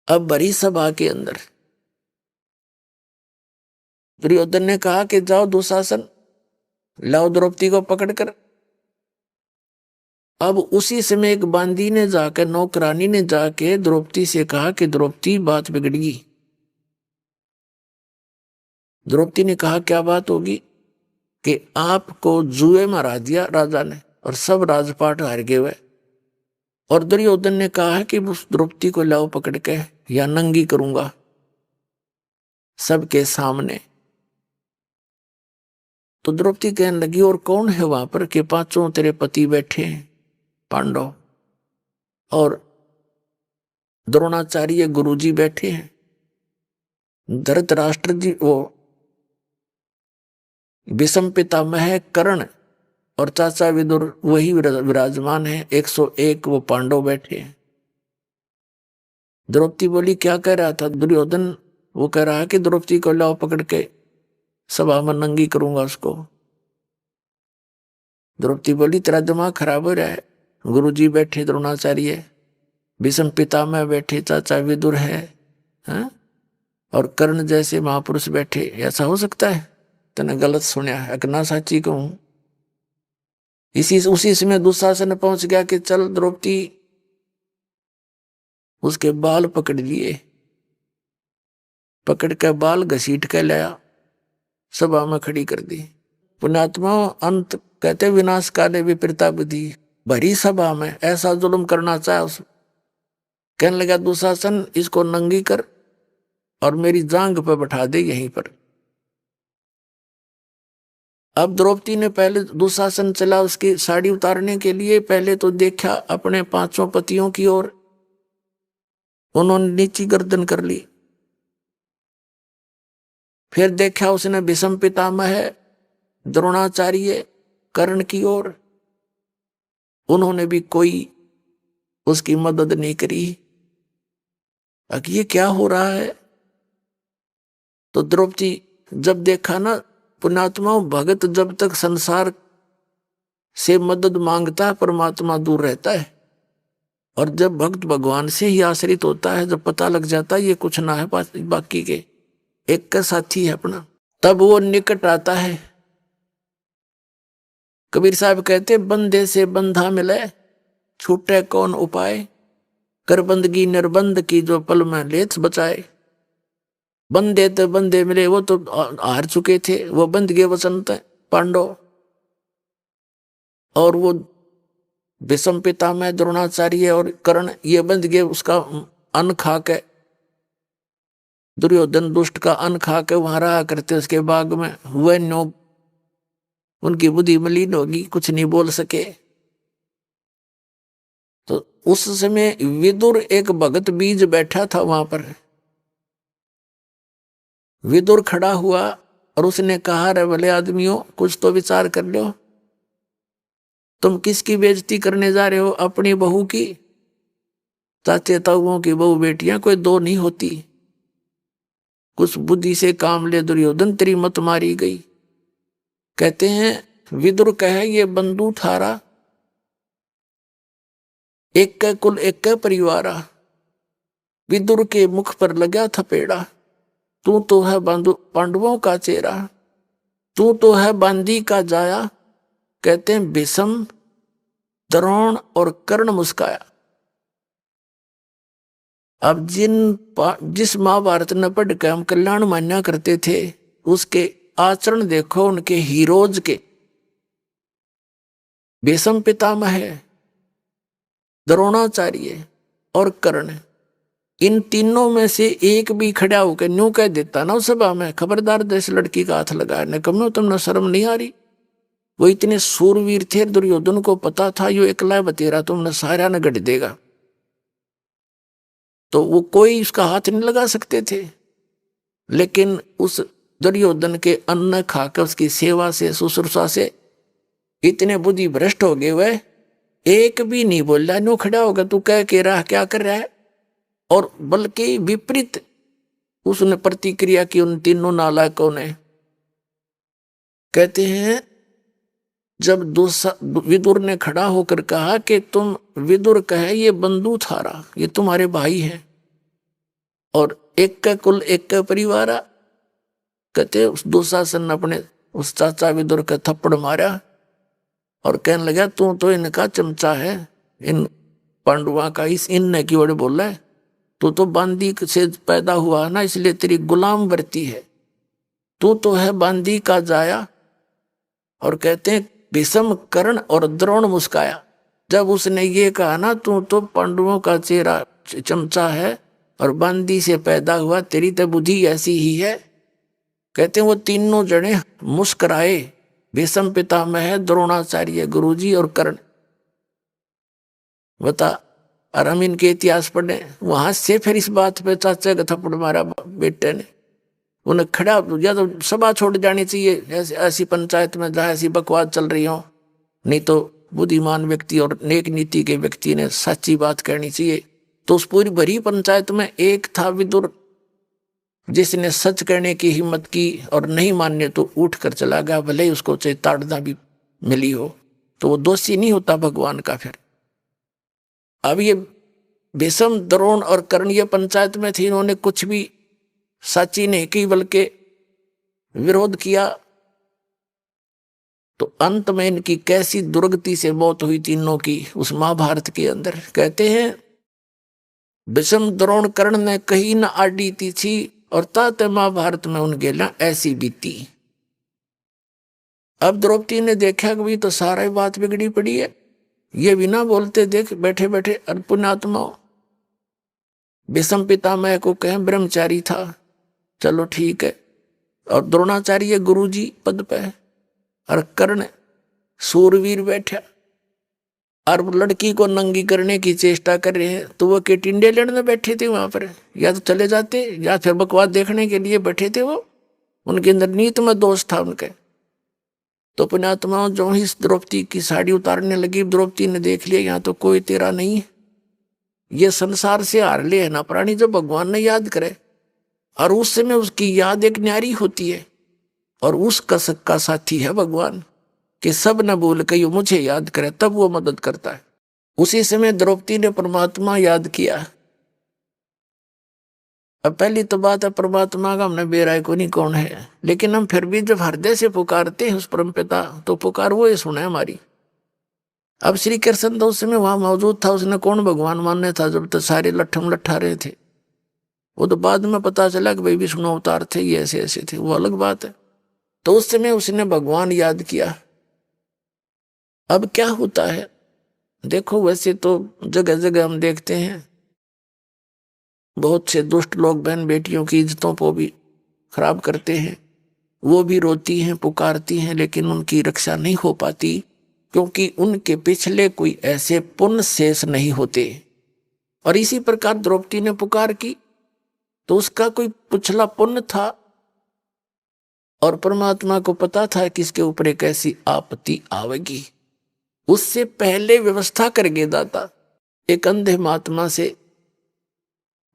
अब भरी सभा के अंदर दुर्योधन ने कहा कि जाओ दुशासन, लाओ द्रौपदी को पकड़कर। अब उसी समय एक बांदी ने जाकर, नौकरानी ने जाके द्रौपदी से कहा कि द्रौपदी बात बिगड़ गई। द्रौपदी ने कहा क्या बात होगी? कि आपको जुए में हरा दिया राजा ने और सब राजपाट हार गए हुए। और दुर्योधन ने कहा है कि उस द्रौपदी को लाओ पकड़ के, या नंगी करूंगा सबके सामने। तो द्रौपदी कहने लगी और कौन है वहां पर? कि पांचों तेरे पति बैठे हैं पांडव, और द्रोणाचार्य गुरुजी बैठे हैं, धृतराष्ट्र जी, वो विषम पितामह कर्ण और चाचा विदुर वही विराजमान है, 101 वो पांडव बैठे हैं। द्रौपदी बोली क्या कह रहा था दुर्योधन? वो कह रहा है कि द्रौपदी को लाओ पकड़ के, सभा में नंगी करूंगा उसको। द्रौपदी बोली तेरा दिमाग खराब हो रहा है, गुरुजी बैठे द्रोणाचार्य, भीष्म पितामह बैठे, चाचा विदुर है, हाँ? और कर्ण जैसे महापुरुष बैठे, ऐसा हो सकता है? तने गलत सुना है, अकना साची कहूं। उसी समय दुशासन पहुंच गया कि चल द्रौपदी, उसके बाल पकड़ लिए, पकड़ के बाल घसीट के लाया, सभा में खड़ी कर दी। पुण्यात्मा अंत कहते विनाश काले विपरीता बुद्धि, भरी सभा में ऐसा जुल्म करना चाहे उस। कहने लगा दुशासन इसको नंगी कर और मेरी जांग पे बैठा दे यहीं पर। अब द्रौपदी ने पहले दुशासन चला उसकी साड़ी उतारने के लिए, पहले तो देखा अपने पांचों पतियों की ओर, उन्होंने नीची गर्दन कर ली। फिर देखा उसने भीष्म पितामह द्रोणाचार्य कर्ण की ओर, उन्होंने भी कोई उसकी मदद नहीं करी। अब ये क्या हो रहा है? तो द्रौपदी जब देखा ना, पुण्यात्मा भगत जब तक संसार से मदद मांगता है परमात्मा दूर रहता है, और जब भक्त भगवान से ही आश्रित होता है, जब पता लग जाता है ये कुछ ना है बाकी के, एक का साथी है अपना, तब वो निकट आता है। कबीर साहब कहते बंदे से बंधा मिले, छूटे कौन उपाय, कर बंदगी निर्बंध की जो पल में लेच बचाए। बंदे तो बंदे मिले, वो तो हार चुके थे, वो बंद गए वसंत पांडव, और वो भीष्म पितामह द्रोणाचार्य और कर्ण ये बंद गए उसका अन्न खा के। दुर्योधन दुष्ट का अन्न खा के वहां रहा करते उसके बाग में, हुए नो उनकी बुद्धि मलिन होगी, कुछ नहीं बोल सके। तो उस समय विदुर एक भगत बीज बैठा था वहां पर। विदुर खड़ा हुआ और उसने कहा रे भले आदमियों कुछ तो विचार कर लो, तुम किसकी बेइज्जती करने जा रहे हो? अपनी बहू की। चाचे ताऊओं की बहू बेटियां कोई दो नहीं होती, कुछ बुद्धि से काम ले दुर्योधन, तेरी मत मारी गई। कहते हैं विदुर कहे ये बंधु थारा, एक का कुल एक का परिवारा। विदुर के मुख पर लगा थपेड़ा, तू तो है पांडवों का चेहरा, तू तो है बांदी का जाया। कहते हैं भीष्म द्रोण और कर्ण मुस्काया। अब जिस महाभारत न पढ़ के हम कल्याण मान्या करते थे, उसके आचरण देखो उनके हीरोज के। भीष्म पितामह है, द्रोणाचार्य और कर्ण, इन तीनों में से एक भी खड़ा होकर न्यू कह देता ना उस सभा में, खबरदार देश लड़की का हाथ लगाया न, कम तुमने शर्म नहीं आ रही? वो इतने सूरवीर थे, दुर्योधन को पता था यो एकला बतेरा तुमने सारा न गढ़ देगा, तो वो कोई उसका हाथ नहीं लगा सकते थे। लेकिन उस दुर्योधन के अन्न खाकर उसकी सेवा से शुश्रूषा से इतने बुद्धि भ्रष्ट हो गए, वह एक भी नहीं बोल रहा, नो खड़ा होगा तू कह के रहा क्या कर रहा है, और बल्कि विपरीत उसने प्रतिक्रिया की उन तीनों नालायकों ने। कहते हैं जब विदुर ने खड़ा होकर कहा कि तुम, विदुर कहे ये बंधु थारा, ये तुम्हारे भाई हैं, और एक का कुल एक का परिवार। कहते उस दुशासन ने अपने उस चाचा विदुर का थप्पड़ मारा और कहने लगा तू तो इनका चमचा है, इन पांडुआ का, इस इनने की ओर बोला है, तू तो बांदी से पैदा हुआ ना, इसलिए तेरी गुलाम वर्ती है, तू तो है बांदी का जाया। और कहते हैं भीष्म, कर्ण और द्रोण मुस्काया जब उसने ये कहा ना तू तो पांडवों का चेहरा चमचा है और बांदी से पैदा हुआ, तेरी तो बुद्धि ऐसी ही है। कहते हैं वो तीनों जने मुस्कुराए, भीष्म पितामह, द्रोणाचार्य गुरुजी और कर्ण। बता, और हम इनके इतिहास पढ़े, वहां से फिर इस बात पे चाचा का थप्पड़ मारा बेटे ने, उन्हें खड़ा या तो सभा छोड़ जानी चाहिए, ऐसी पंचायत में जहाँ ऐसी बकवास चल रही हो, नहीं तो बुद्धिमान व्यक्ति और नेक नीति के व्यक्ति ने सच्ची बात कहनी चाहिए। तो उस पूरी भरी पंचायत में एक था विदुर, जिसने सच कहने की हिम्मत की और नहीं मानने तो उठ कर चला गया, भले ही उसको चाहे ताड़ना भी मिली हो, तो वो दोषी नहीं होता भगवान का। फिर अब ये भीष्म, द्रोण और कर्ण ये पंचायत में थी, इन्होंने कुछ भी सच्ची नहीं की बल्कि विरोध किया, तो अंत में इनकी कैसी दुर्गति से मौत हुई तीनों की उस महाभारत के अंदर। कहते हैं भीष्म, द्रोण, कर्ण ने कहीं न आडी थी और तात महाभारत में उनके लिए ऐसी बीती। अब द्रौपदी ने देखा कि भी तो सारा बात बिगड़ी पड़ी है, ये बिना बोलते देख बैठे बैठे पुण्यात्मा भीष्म पितामह को कहें ब्रह्मचारी था, चलो ठीक है, और द्रोणाचार्य गुरुजी पद पे, और कर्ण सूरवीर बैठा, और लड़की को नंगी करने की चेष्टा कर रहे हैं, तो वो के टिंडे लड़ने बैठे थे वहां पर, या तो चले जाते या फिर बकवास देखने के लिए बैठे थे वो, उनके अंदर नीत में दोष था उनके। तो पुण्यात्मा जो ही द्रौपदी की साड़ी उतारने लगी, द्रौपदी ने देख लिया यहाँ तो कोई तेरा नहीं है, ये संसार से हार ले है ना प्राणी, जो भगवान ने याद करे, और उस समय उसकी याद एक न्यारी होती है, और उस कसक का साथी है भगवान, कि सब न भूल के मुझे याद करे, तब वो मदद करता है। उसी समय द्रौपदी ने परमात्मा याद किया। अब पहली तो बात है परमात्मा का हमने बेराय को नहीं कौन है, लेकिन हम फिर भी जब हृदय से पुकारते हैं उस परमपिता, तो पुकार वो ही सुने हमारी। अब श्री कृष्ण तो उस समय वहां मौजूद था, उसने कौन भगवान मानने था जब तक सारे लट्ठम लट्ठा रहे थे, वो तो बाद में पता चला कि भाई विष्णु अवतार थे, ये ऐसे ऐसे थे, वो अलग बात है। तो उस समय उसने भगवान याद किया। अब क्या होता है देखो, वैसे तो जगह जगह हम देखते हैं बहुत से दुष्ट लोग बहन बेटियों की इज्जतों को भी खराब करते हैं, वो भी रोती हैं पुकारती हैं, लेकिन उनकी रक्षा नहीं हो पाती, क्योंकि उनके पिछले कोई ऐसे पुण्य शेष नहीं होते। और इसी प्रकार द्रौपदी ने पुकार की तो उसका कोई पिछला पुण्य था, और परमात्मा को पता था कि इसके ऊपर एक ऐसी आपत्ति आवेगी। उससे पहले व्यवस्था करके दाता एक अंधे महात्मा से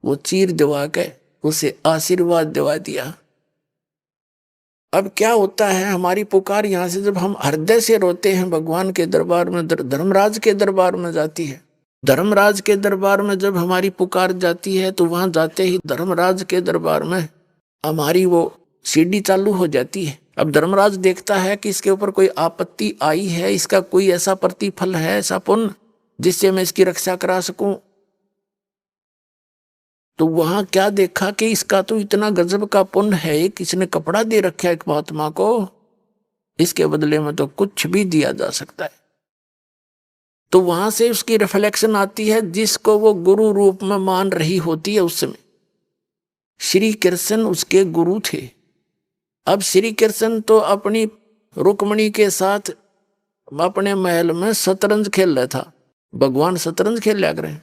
वो चीर दिवा के उसे आशीर्वाद दिवा दिया। अब क्या होता है, हमारी पुकार यहां से जब हम हृदय से रोते हैं भगवान के दरबार में, धर्मराज के दरबार में जाती है। धर्मराज के दरबार में जब हमारी पुकार जाती है तो वहां जाते ही धर्मराज के दरबार में हमारी वो सीढ़ी चालू हो जाती है। अब धर्मराज देखता है कि इसके ऊपर कोई आपत्ति आई है, इसका कोई ऐसा प्रतिफल है, ऐसा पुण्य जिससे मैं इसकी रक्षा करा सकूं। तो वहां क्या देखा कि इसका तो इतना गजब का पुण्य है कि इसने कपड़ा दे रखा है एक महात्मा को, इसके बदले में तो कुछ भी दिया जा सकता है। तो वहां से उसकी रिफ्लेक्शन आती है, जिसको वो गुरु रूप में मान रही होती है। उस समय श्री कृष्ण उसके गुरु थे। अब श्री कृष्ण तो अपनी रुक्मणी के साथ अपने महल में शतरंज खेल रहा था। भगवान शतरंज खेल लिया करें,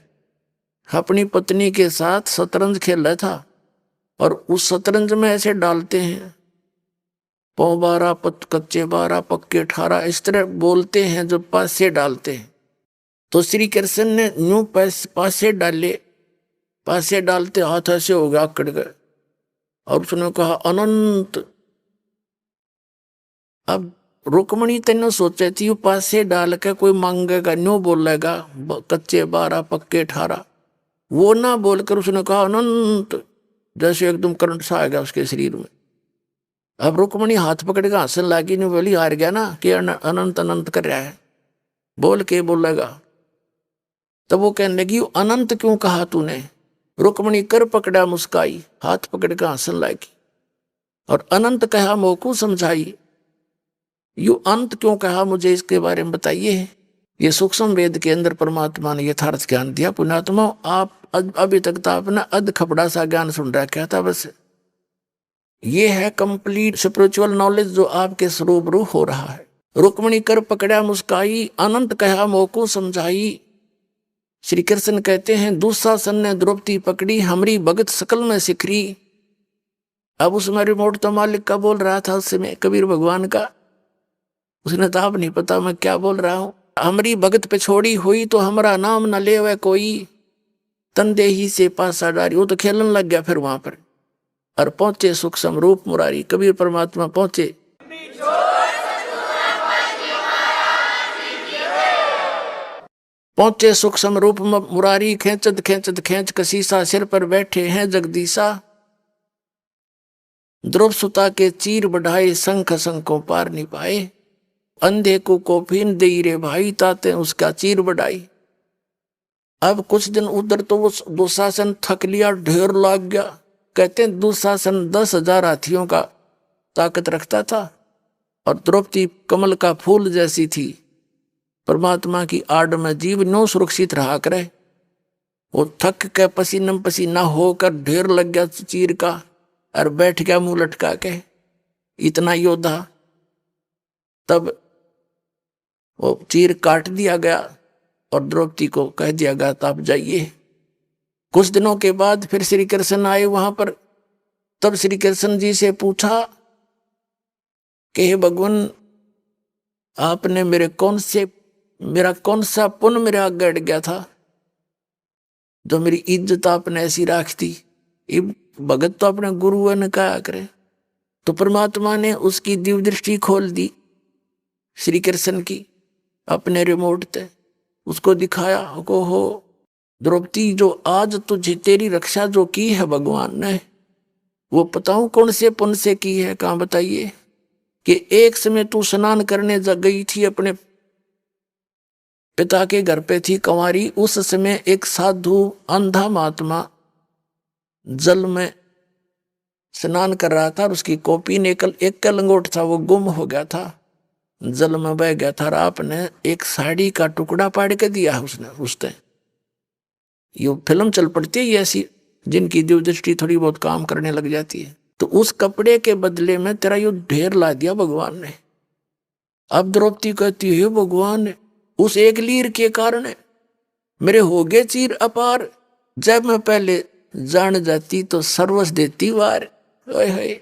अपनी पत्नी के साथ शतरंज खेल रहा था, और उस शतरंज में ऐसे डालते हैं पौ 12 कच्चे 12 पक्के 18, इस तरह बोलते हैं जब पासे डालते हैं। तो श्री कृष्ण ने न्यू पासे डाले, पासे डालते हाथ ऐसे हो गया अकड़ गए, और उसने कहा अनंत। अब रुक्मणी तेने सोचे थी पासे डाल के कोई मांगेगा, न्यू बोलेगा कच्चे 12 पक्के 18, वो ना बोलकर उसने कहा अनंत। जैसे एकदम करंट सा आ गया उसके शरीर में। अब रुक्मणी हाथ पकड़ के हंसने लगी, नहीं बोली हार गया ना कि अनंत अनंत कर रहा है, बोल के बोलेगा। तब वो कहने लगी अनंत क्यों कहा तूने? रुक्मणी कर पकड़ा मुस्काई, हाथ पकड़ के हंसने लगी और अनंत कहा मोकू समझाई। यू अंत क्यों कहा, मुझे इसके बारे में बताइए। ये सूक्ष्म वेद के अंदर परमात्मा ने यथार्थ ज्ञान दिया। पुण्यात्मा, आप अभी तक तो आपने अध खपड़ा सा ज्ञान सुन रखा था बस। ये है कंप्लीट स्पिरिचुअल नॉलेज जो आपके स्वरूप रू हो रहा है। रुक्मणी कर पकड़ा मुस्काई, अनंत कहा मोको समझाई। श्री कृष्ण कहते हैं दुशासन ने द्रौपदी पकड़ी, हमरी भगत सकल में सिखरी। अब उसमें रिमोट तो मालिक का बोल रहा था, उसमें कबीर भगवान का। उसने तो आप नहीं पता मैं क्या बोल रहा हूं। हमरी भगत पे छोड़ी हुई तो हमारा नाम न ले वह कोई, तंदे ही से पासा डारी। वो तो खेलने लग गया फिर वहां पर। और पहुंचे सूक्ष्म रूप मुरारी, कबीर परमात्मा पहुंचे। पहुंचे सूक्ष्म रूप मुरारी, खेचत खेचत खेच कसीसा, सिर पर बैठे हैं जगदीशा। ध्रुव सुता के चीर बढ़ाए, शंख शंखों पार नहीं पाए। अंधे को कोफीन दे रे भाई, ताते उसका चीर बढ़ाई। अब कुछ दिन उधर तो वो दुशासन थक लिया, ढेर लाग गया। कहते हैं दुशासन 10,000 हाथियों का ताकत रखता था और द्रौपदी कमल का फूल जैसी थी। परमात्मा की आड़ में जीव नो सुरक्षित रहा करे। वो थक के पसीना पसीना होकर ढेर लग गया चीर का और बैठ गया मुंह लटका के, इतना योद्धा। तब वो चीर काट दिया गया और द्रौपदी को कह दिया गया आप जाइए। कुछ दिनों के बाद फिर श्री कृष्ण आए वहां पर। तब श्री कृष्ण जी से पूछा कि हे भगवान, आपने मेरा कौन सा पुण्य मेरे आगे अड़ गया था जो मेरी इज्जत आपने ऐसी राख दी। भगत तो अपने गुरु ने कहा करे। तो परमात्मा ने उसकी दिव्य दृष्टि खोल दी श्री कृष्ण की अपने रिमोट से, उसको दिखाया को हो द्रौपदी, जो आज तुझे तेरी रक्षा जो की है भगवान ने, वो बताऊं कौन से पुण्य से की है। कहां बताइए कि एक समय तू स्नान करने जा गई थी, अपने पिता के घर पे थी कंवारी। उस समय एक साधु अंधा महात्मा जल में स्नान कर रहा था और उसकी कॉपी ने एक लंगोट था, वो गुम हो गया था, जल में बह गया था। आपने एक साड़ी का टुकड़ा पाड़ के दिया उसने। ये फिल्म चल पड़ती है ऐसी, जिनकी दिव्य दृष्टि थोड़ी बहुत काम करने लग जाती है। तो उस कपड़े के बदले में तेरा यो ढेर ला दिया भगवान ने। अब द्रौपदी कहती है भगवान, उस एक लीर के कारण मेरे हो गए चीर अपार। जब मैं पहले जान जाती तो सर्वस देती वार। ओए होए,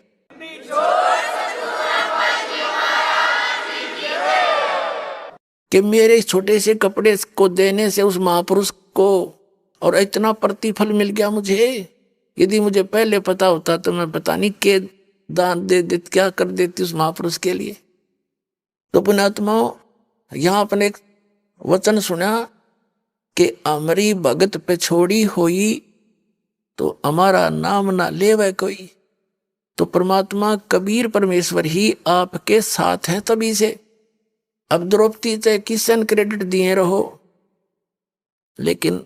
कि मेरे छोटे से कपड़े को देने से उस महापुरुष को और इतना प्रतिफल मिल गया मुझे। यदि मुझे पहले पता होता तो मैं पता नहीं के दान दे देती, क्या कर देती उस महापुरुष के लिए। तो पुण्यात्माओं, यहां अपने एक वचन सुना कि हमारी भगत पे छोड़ी हुई तो हमारा नाम ना ले वह कोई। तो परमात्मा कबीर परमेश्वर ही आपके साथ है तभी से। अब द्रौपदी से किसन क्रेडिट दिए रहो, लेकिन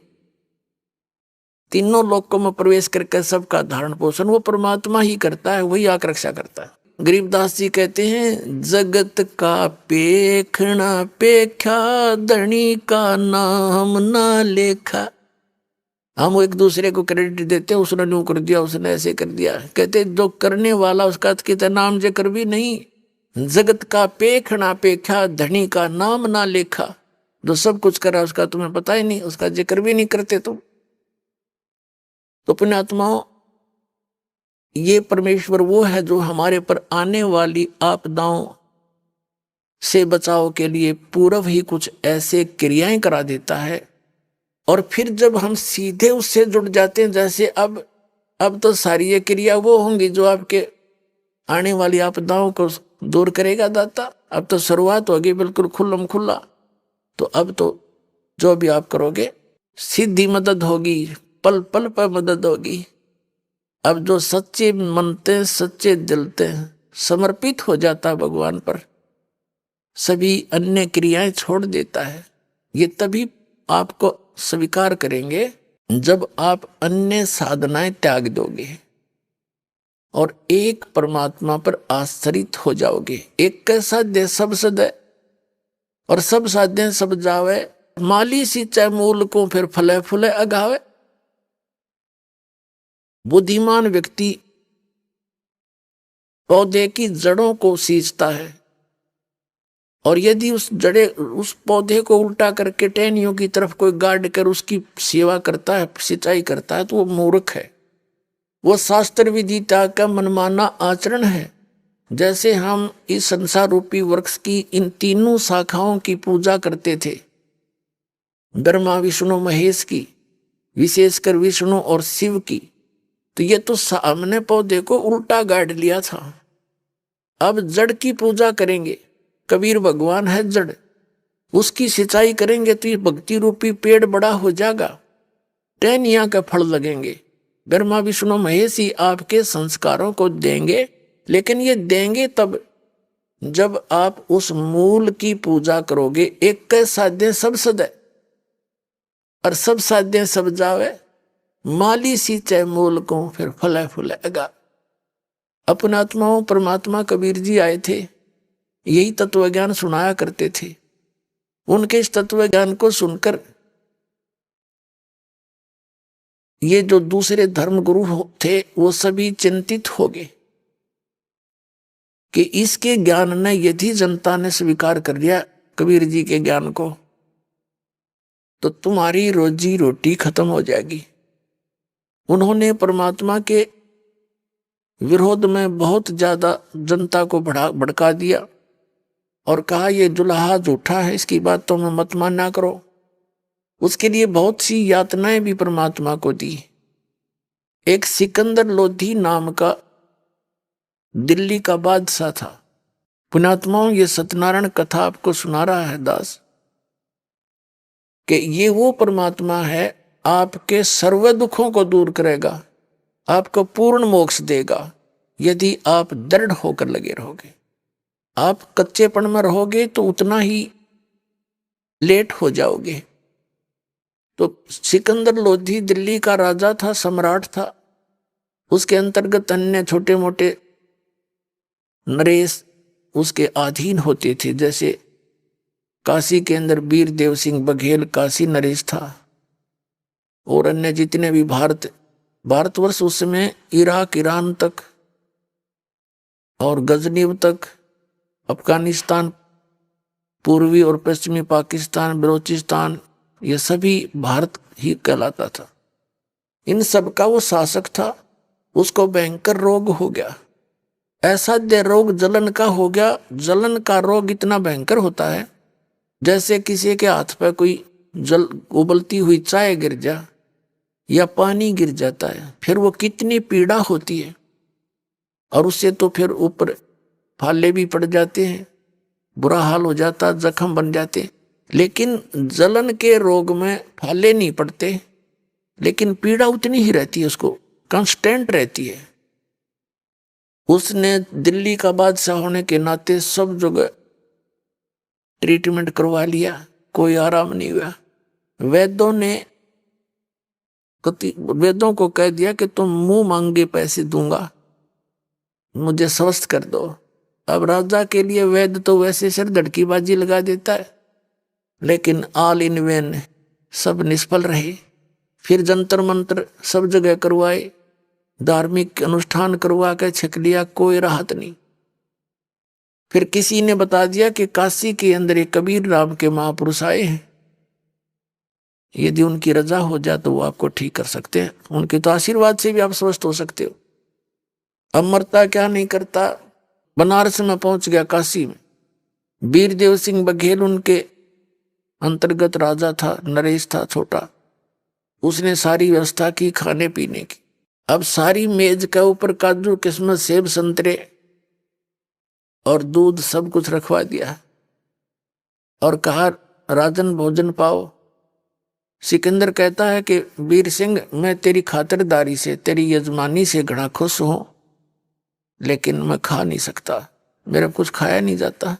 तीनों लोकों में प्रवेश करके सबका धारण पोषण वो परमात्मा ही करता है, वही आकर रक्षा करता है। गरीबदास जी कहते हैं जगत का पेखना पेखा, धनी का नाम ना लेखा। हम एक दूसरे को क्रेडिट देते हैं, उसने यूं कर दिया, उसने ऐसे कर दिया। कहते जो करने वाला उसका कितना नाम जिक्र भी नहीं। जगत का पेखना पेखा, धनी का नाम ना लेखा। जो सब कुछ करा उसका तुम्हें पता ही नहीं, उसका जिक्र भी नहीं करते तुम। तो पुण्यात्माओं, ये परमेश्वर वो है जो हमारे पर आने वाली आपदाओं से बचाव के लिए पूर्व ही कुछ ऐसे क्रियाएं करा देता है। और फिर जब हम सीधे उससे जुड़ जाते हैं, जैसे अब तो सारी ये क्रिया वो होंगी जो आपके आने वाली आपदाओं को दूर करेगा दाता। अब तो शुरुआत होगी बिल्कुल खुल्लम खुल्ला। तो अब तो जो भी आप करोगे सीधी मदद होगी, पल पल पर मदद होगी। अब जो सच्चे मनते सच्चे दिलते समर्पित हो जाता भगवान पर, सभी अन्य क्रियाएं छोड़ देता है, ये तभी आपको स्वीकार करेंगे जब आप अन्य साधनाएं त्याग दोगे और एक परमात्मा पर आश्रित हो जाओगे। एक के साध्य सब सदै और सब साध्य सब जावे, माली सींचे मूल को फिर फले फूले अगावे। बुद्धिमान व्यक्ति पौधे की जड़ों को सींचता है और यदि उस पौधे को उल्टा करके टहनियों की तरफ कोई गाड़ कर उसकी सेवा करता है, सिंचाई करता है, तो वो मूर्ख है। वो शास्त्र विधि त्याग का मनमाना आचरण है। जैसे हम इस संसार रूपी वृक्ष की इन तीनों शाखाओं की पूजा करते थे, ब्रह्मा विष्णु महेश की, विशेषकर विष्णु और शिव की, तो ये तो सामने पौधे को उल्टा गाड़ लिया था। अब जड़ की पूजा करेंगे, कबीर भगवान है जड़, उसकी सिंचाई करेंगे तो ये भक्ति रूपी पेड़ बड़ा हो जाएगा, टहनियां का फल लगेंगे। ब्रह्मा विष्णु महेश ही आपके संस्कारों को देंगे, लेकिन ये देंगे तब जब आप उस मूल की पूजा करोगे। एक के साध्य सब सदै और सब साध्य सब जावे, माली सींचे मूल को फिर फले फूले अगा। अपनात्माओं परमात्मा कबीर जी आए थे, यही तत्व ज्ञान सुनाया करते थे। उनके इस तत्व ज्ञान को सुनकर ये जो दूसरे धर्म गुरु थे वो सभी चिंतित हो गए कि इसके ज्ञान ने यदि जनता ने स्वीकार कर लिया कबीर जी के ज्ञान को, तो तुम्हारी रोजी रोटी खत्म हो जाएगी। उन्होंने परमात्मा के विरोध में बहुत ज्यादा जनता को भड़का दिया और कहा ये जुलाहा झूठा है, इसकी बात तो मैं मत माना करो। उसके लिए बहुत सी यातनाएं भी परमात्मा को दी। एक सिकंदर लोधी नाम का दिल्ली का बादशाह था। पुण्यात्माओं, ये सत्यनारायण कथा आपको सुना रहा है दास कि ये वो परमात्मा है आपके सर्व दुखों को दूर करेगा, आपको पूर्ण मोक्ष देगा यदि आप दृढ़ होकर लगे रहोगे। आप कच्चेपन में रहोगे तो उतना ही लेट हो जाओगे। तो सिकंदर लोधी दिल्ली का राजा था, सम्राट था। उसके अंतर्गत अन्य छोटे मोटे नरेश उसके अधीन होते थे। जैसे काशी के अंदर वीर देव सिंह बघेल काशी नरेश था, और अन्य जितने भी भारतवर्ष उस समय इराक ईरान तक और गजनीब तक, अफगानिस्तान, पूर्वी और पश्चिमी पाकिस्तान, बलोचिस्तान, ये सभी भारत ही कहलाता था। इन सब का वो शासक था। उसको भयंकर रोग हो गया, ऐसा रोग जलन का हो गया। जलन का रोग इतना भयंकर होता है जैसे किसी के हाथ पे कोई उबलती हुई चाय गिर जा या पानी गिर जाता है, फिर वो कितनी पीड़ा होती है। और उससे तो फिर ऊपर फाले भी पड़ जाते हैं, बुरा हाल हो जाता, जख्म बन जाते। लेकिन जलन के रोग में फाले नहीं पड़ते, लेकिन पीड़ा उतनी ही रहती है, उसको कांस्टेंट रहती है। उसने दिल्ली का बादशाह होने के नाते सब जगह ट्रीटमेंट करवा लिया, कोई आराम नहीं हुआ। वेदों को कह दिया कि तुम मुंह मांगे पैसे दूंगा, मुझे स्वस्थ कर दो। अब राजा के लिए वैद्य तो वैसे सिर धड़कीबाजी लगा देता है, लेकिन ऑल इन वेन, सब निष्फल रहे। फिर जंतर मंत्र सब जगह करवाए, धार्मिक अनुष्ठान करवा के छक लिया, कोई राहत नहीं। फिर किसी ने बता दिया कि काशी के अंदर एक कबीर राम के महापुरुष आए हैं, यदि उनकी रजा हो जाए तो वो आपको ठीक कर सकते हैं, उनके तो आशीर्वाद से भी आप स्वस्थ हो सकते हो। अब मरता क्या नहीं करता, बनारस में पहुंच गया, काशी में। वीरदेव सिंह बघेल उनके अंतर्गत राजा था, नरेश था छोटा। उसने सारी व्यवस्था की खाने पीने की। अब सारी मेज के ऊपर काजू किस्मत सेब संतरे और दूध सब कुछ रखवा दिया और कहा राजन भोजन पाओ। सिकंदर कहता है कि वीर सिंह, मैं तेरी खातिरदारी से, तेरी यजमानी से घना खुश हूं, लेकिन मैं खा नहीं सकता, मेरा कुछ खाया नहीं जाता।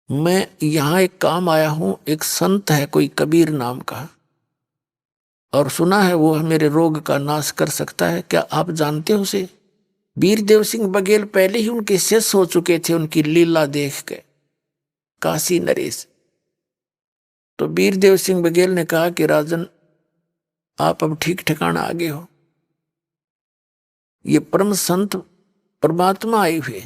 मैं यहां एक काम आया हूं, एक संत है कोई कबीर नाम का, और सुना है वो मेरे रोग का नाश कर सकता है, क्या आप जानते हो उसे? वीरदेव सिंह बघेल पहले ही उनके शिष्य हो चुके थे उनकी लीला देख के, काशी नरेश। तो वीरदेव सिंह बघेल ने कहा कि राजन, आप अब ठीक ठिकाना आ गए हो, ये परम संत परमात्मा आए हुए,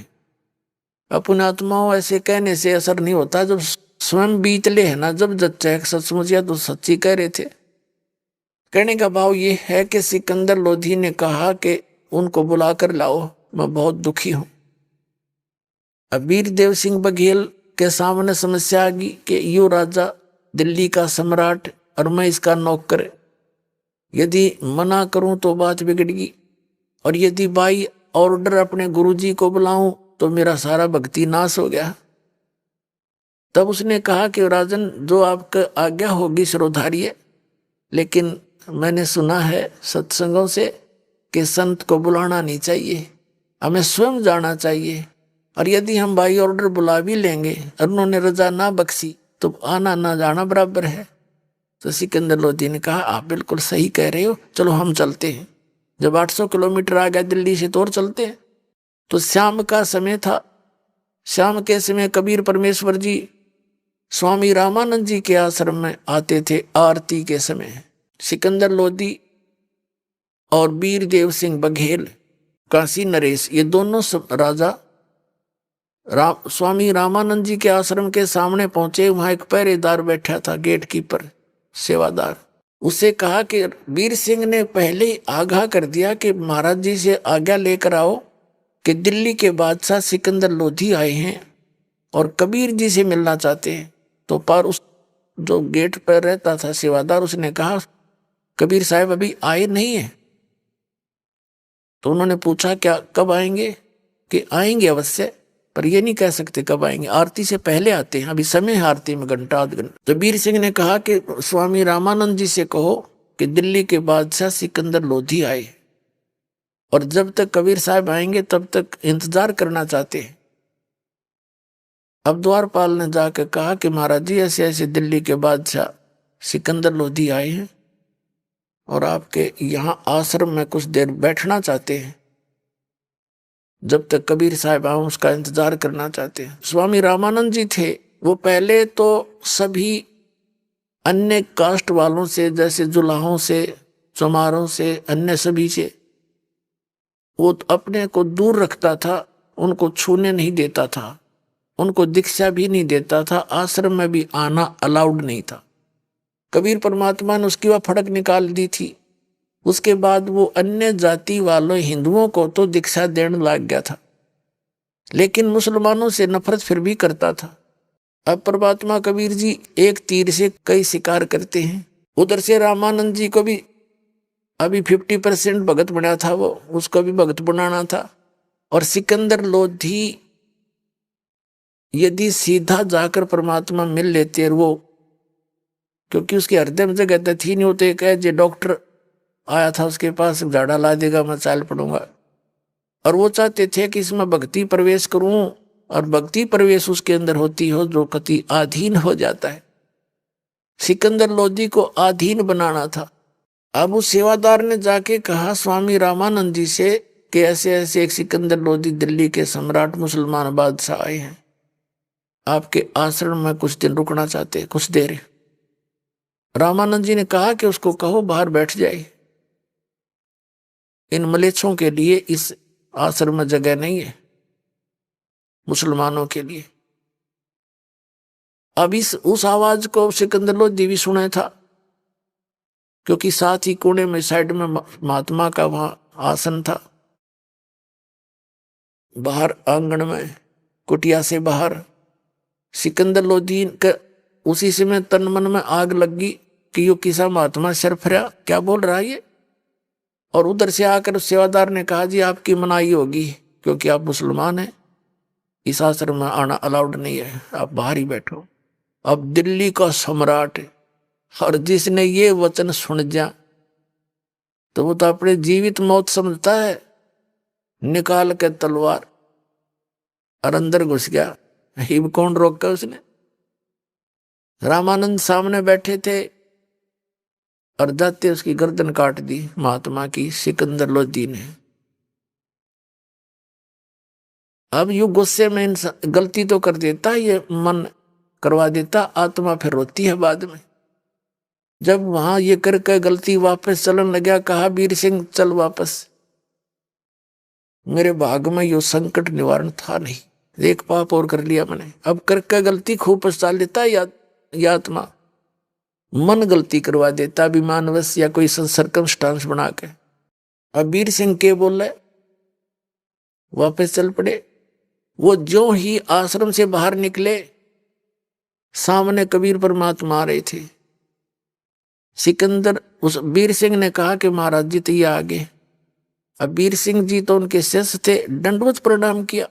अपने आत्माओं ऐसे कहने से असर नहीं होता, जब स्वयं बीतले है ना, जब जच्चा सचमुच या तो सच्ची कह रहे थे। कहने का भाव ये है कि सिकंदर लोधी ने कहा कि उनको बुलाकर लाओ, मैं बहुत दुखी हूं। अब वीरदेव सिंह बघेल के सामने समस्या आ गई कि यो राजा दिल्ली का सम्राट और मैं इसका नौकर, यदि मना करूं तो बात बिगड़गी, और यदि बाई ऑर्डर अपने गुरुजी को बुलाऊं तो मेरा सारा भक्ति नाश हो गया। तब उसने कहा कि राजन, जो आपका आज्ञा होगी सिरोधार्य, लेकिन मैंने सुना है सत्संगों से कि संत को बुलाना नहीं चाहिए, हमें स्वयं जाना चाहिए, और यदि हम बाई ऑर्डर बुला भी लेंगे और उन्होंने रजा ना बख्शी तो आना ना जाना बराबर है। तो सिकंदर लोधी ने कहा, आप बिल्कुल सही कह रहे हो, चलो हम चलते हैं। जब 800 किलोमीटर आ गया दिल्ली से तो और चलते हैं। तो शाम का समय था। शाम के समय कबीर परमेश्वर जी स्वामी रामानंद जी के आश्रम में आते थे आरती के समय। सिकंदर लोधी और वीरदेव सिंह बघेल, काशी नरेश, ये दोनों राजा स्वामी रामानंद जी के आश्रम के सामने पहुंचे। वहां एक पहरेदार बैठा था, गेट कीपर, सेवादार। उसे कहा कि वीर सिंह ने पहले ही आगाह कर दिया कि महाराज जी से आज्ञा लेकर आओ कि दिल्ली के बादशाह सिकंदर लोधी आए हैं और कबीर जी से मिलना चाहते हैं। तो पर उस जो गेट पर रहता था सेवादार, उसने कहा, कबीर साहब अभी आए नहीं है। तो उन्होंने पूछा, क्या कब आएंगे? कि आएंगे अवश्य, पर ये नहीं कह सकते कब आएंगे, आरती से पहले आते हैं, अभी समय है आरती में घंटा आध घंटा। तो वीर सिंह ने कहा कि स्वामी रामानंद जी से कहो कि दिल्ली के बादशाह सिकंदर लोधी आए, और जब तक कबीर साहब आएंगे तब तक इंतजार करना चाहते हैं। अब द्वारपाल ने जाकर कहा कि महाराज जी, ऐसे ऐसे दिल्ली के बादशाह सिकंदर लोधी आए हैं और आपके यहाँ आश्रम में कुछ देर बैठना चाहते हैं, जब तक कबीर साहब आए उसका इंतजार करना चाहते हैं। स्वामी रामानंद जी थे, वो पहले तो सभी अन्य कास्ट वालों से, जैसे जुलाहों से, चमारों से, अन्य सभी से वो अपने को दूर रखता था, उनको छूने नहीं देता था, उनको दीक्षा भी नहीं देता था, आश्रम में भी आना अलाउड नहीं था। कबीर परमात्मा ने उसकी वह फड़क निकाल दी थी। उसके बाद वो अन्य जाति वालों हिंदुओं को तो दीक्षा देने लग गया था, लेकिन मुसलमानों से नफरत फिर भी करता था। अब परमात्मा कबीर जी एक तीर से कई शिकार करते हैं। उधर से रामानंद जी को भी अभी 50% भगत बना था, वो उसको भी भगत बनाना था। और सिकंदर लोधी यदि सीधा जाकर परमात्मा मिल लेते, और वो क्योंकि उसके हृदय में जगह थी नहीं, होते कहे जे डॉक्टर आया था उसके पास, झाड़ा ला देगा, मैं चाल पड़ूंगा। और वो चाहते थे कि इसमें भक्ति प्रवेश करूं, और भक्ति प्रवेश उसके अंदर होती हो जो कति आधीन हो जाता है। सिकंदर लोधी को आधीन बनाना था। अब उस सेवादार ने जाके कहा स्वामी रामानंद जी से कि ऐसे ऐसे एक सिकंदर लोधी दिल्ली के सम्राट मुसलमान बादशाह आए हैं, आपके आश्रम में कुछ दिन रुकना चाहते हैं, कुछ देर। रामानंद जी ने कहा कि उसको कहो बाहर बैठ जाए, इन मलेच्छों के लिए इस आश्रम में जगह नहीं है, मुसलमानों के लिए। अब उस आवाज को सिकंदर लोधी भी सुना था, क्योंकि साथ ही कोने में साइड में महात्मा का वहां आसन था। बाहर आंगन में कुटिया से बाहर सिकंदर लोधी का उसी समय तन मन में आग लग गई कि यो किसा महात्मा शर्फरा क्या बोल रहा है ये। और उधर से आकर सेवादार ने कहा, जी आपकी मनाही होगी क्योंकि आप मुसलमान हैं, इस आश्रम में आना अलाउड नहीं है, आप बाहर ही बैठो। अब दिल्ली का सम्राट और जिसने ये वचन सुन जा तो वो तो अपने जीवित मौत समझता है, निकाल के तलवार और अंदर घुस गया। हिब कौन रोका उसने? रामानंद सामने बैठे थे और जाते उसकी गर्दन काट दी महात्मा की सिकंदर लोधी ने। अब यू गुस्से में इंसान गलती तो कर देता, ये मन करवा देता, आत्मा फिर रोती है बाद में। जब वहां ये करके गलती वापस चलन लगा, कहा वीर सिंह चल वापस, मेरे भाग में यो संकट निवारण था नहीं, एक पाप और कर लिया मैंने। अब करके गलती खूब पछता लेता या आत्मा मन गलती करवा देता अभिमानवश या कोई सरकमस्टांस बना के। अब वीर सिंह के बोले वापस चल पड़े। वो जो ही आश्रम से बाहर निकले सामने कबीर परमात्मा आ रहे थे। सिकंदर उस वीर सिंह ने कहा कि महाराज जी तो ये आगे। अब वीर सिंह जी तो उनके शिष्य थे, दंडवत प्रणाम किया।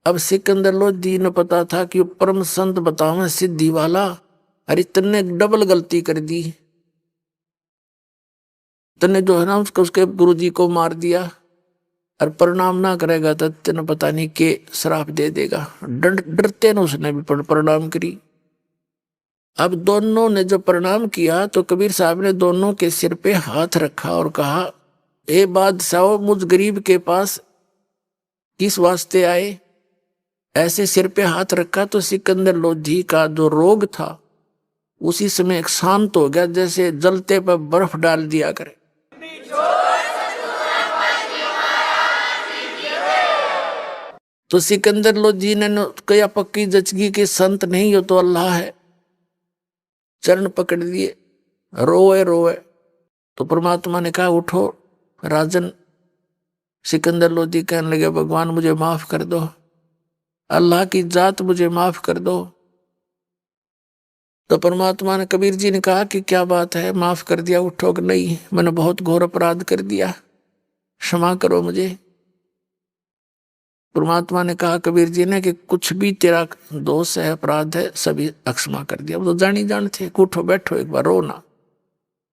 अब सिकंदर लोधी ने पता था कि परम संत बतावे सिद्धि वाला, अरे तन्ने डबल गलती कर दी, तन्ने जो है ना उसके गुरु जी को मार दिया और प्रणाम ना करेगा तो तेने पता नहीं के श्राप दे देगा। डरते न उसने भी प्रणाम करी। अब दोनों ने जब प्रणाम किया तो कबीर साहब ने दोनों के सिर पे हाथ रखा और कहा, ए बादशाह मुझ गरीब के पास किस वास्ते आए? ऐसे सिर पे हाथ रखा तो सिकंदर लोधी का जो रोग था उसी समय एक शांत हो गया, जैसे जलते पर बर्फ डाल दिया करे। तो सिकंदर लोधी ने कहा पक्की जचगी के संत नहीं हो तो अल्लाह है। चरण पकड़ दिए, रोए रोए। तो परमात्मा ने कहा उठो राजन। सिकंदर लोधी कहने लगे भगवान मुझे माफ कर दो, अल्लाह की जात मुझे माफ कर दो। तो परमात्मा ने कबीर जी ने कहा कि क्या बात है, माफ कर दिया? उठो कि नहीं, मैंने बहुत घोर अपराध कर दिया, क्षमा करो मुझे। परमात्मा ने कहा कबीर जी ने कि कुछ भी तेरा दोष है, अपराध है, सभी अक्षमा कर दिया। वो तो जानी जान थे, उठो बैठो एक बार, रोना।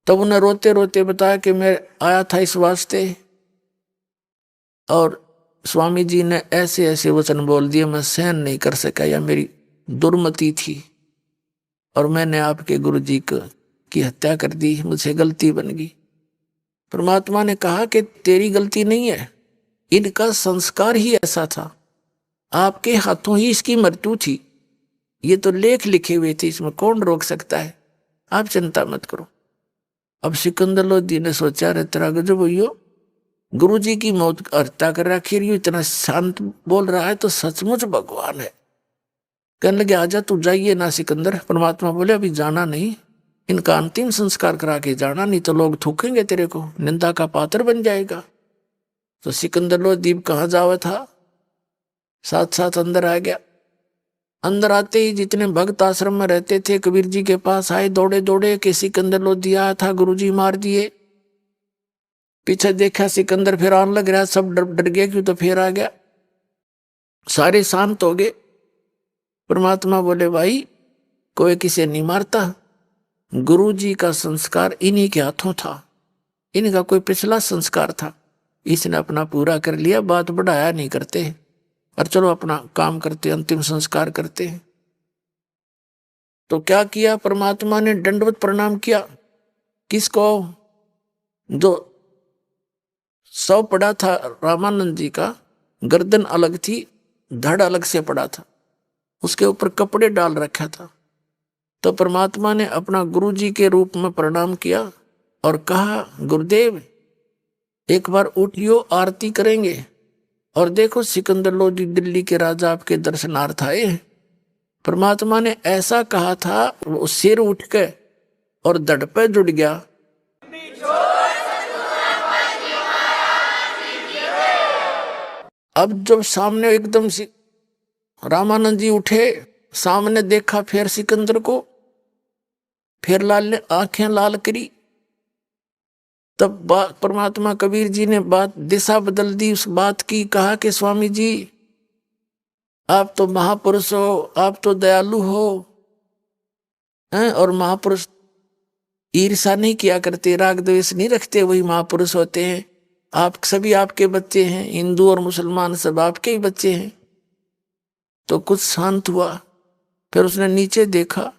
तब उन्हें रोते रोते बताया कि मैं आया था इस वास्ते और स्वामी जी ने ऐसे ऐसे वचन बोल दिए, मैं सहन नहीं कर सका, या मेरी दुर्मति थी और मैंने आपके गुरु जी की हत्या कर दी, मुझसे गलती बन गई। परमात्मा ने कहा कि तेरी गलती नहीं है, इनका संस्कार ही ऐसा था, आपके हाथों ही इसकी मृत्यु थी। ये तो लेख लिखे हुए थे, इसमें कौन रोक सकता है, आप चिंता मत करो। अब सिकंदर लोधी ने सोचा, रे तेरा गजब भैया, गुरु जी की मौत हत्या कर रखी, इतना शांत बोल रहा है तो सचमुच भगवान है। कहने लगे आजा तू जाइए ना सिकंदर। परमात्मा बोले अभी जाना नहीं, इनका अंतिम संस्कार करा के जाना, नहीं तो लोग थूकेंगे तेरे को, निंदा का पात्र बन जाएगा। तो सिकंदर लोधी कहाँ जावा था, साथ साथ अंदर आ गया। अंदर आते ही जितने भक्त आश्रम में रहते थे कबीर जी के पास आए दौड़े दौड़े कि सिकंदर लोधी आया था, गुरुजी मार दिए। पीछे देखा सिकंदर फिर आने लग रहा, सब डर गए, क्यों तो फिर आ गया। सारे शांत हो गए। परमात्मा बोले भाई कोई किसे नहीं मारता, गुरु जी का संस्कार इन्हीं के हाथों था, इनका कोई पिछला संस्कार था, इसने अपना पूरा कर लिया, बात बढ़ाया नहीं करते और चलो अपना काम करते, अंतिम संस्कार करते हैं। तो क्या किया परमात्मा ने, दंडवत प्रणाम किया। किसको? जो शव पड़ा था रामानंद जी का, गर्दन अलग थी, धड़ अलग से पड़ा था, उसके ऊपर कपड़े डाल रखा था। तो परमात्मा ने अपना गुरु जी के रूप में प्रणाम किया और कहा गुरुदेव एक बार उठियो, आरती करेंगे। और देखो सिकंदर लोधी दिल्ली के राजा आपके दर्शनार्थ आए हैं। परमात्मा ने ऐसा कहा था, वो सिर उठ के और धड़ पे जुड़ गया। अब जब सामने एकदम से रामानंद जी उठे, सामने देखा फिर सिकंदर को, फिर लाल ने आंखें लाल करी। तब परमात्मा कबीर जी ने बात दिशा बदल दी उस बात की, कहा कि स्वामी जी आप तो महापुरुष हो, आप तो दयालु हो, और महापुरुष ईर्षा नहीं किया करते, राग द्वेष नहीं रखते, वही महापुरुष होते हैं। आप सभी आपके बच्चे हैं, हिंदू और मुसलमान सब आपके ही बच्चे हैं। तो कुछ शांत हुआ। फिर उसने नीचे देखा,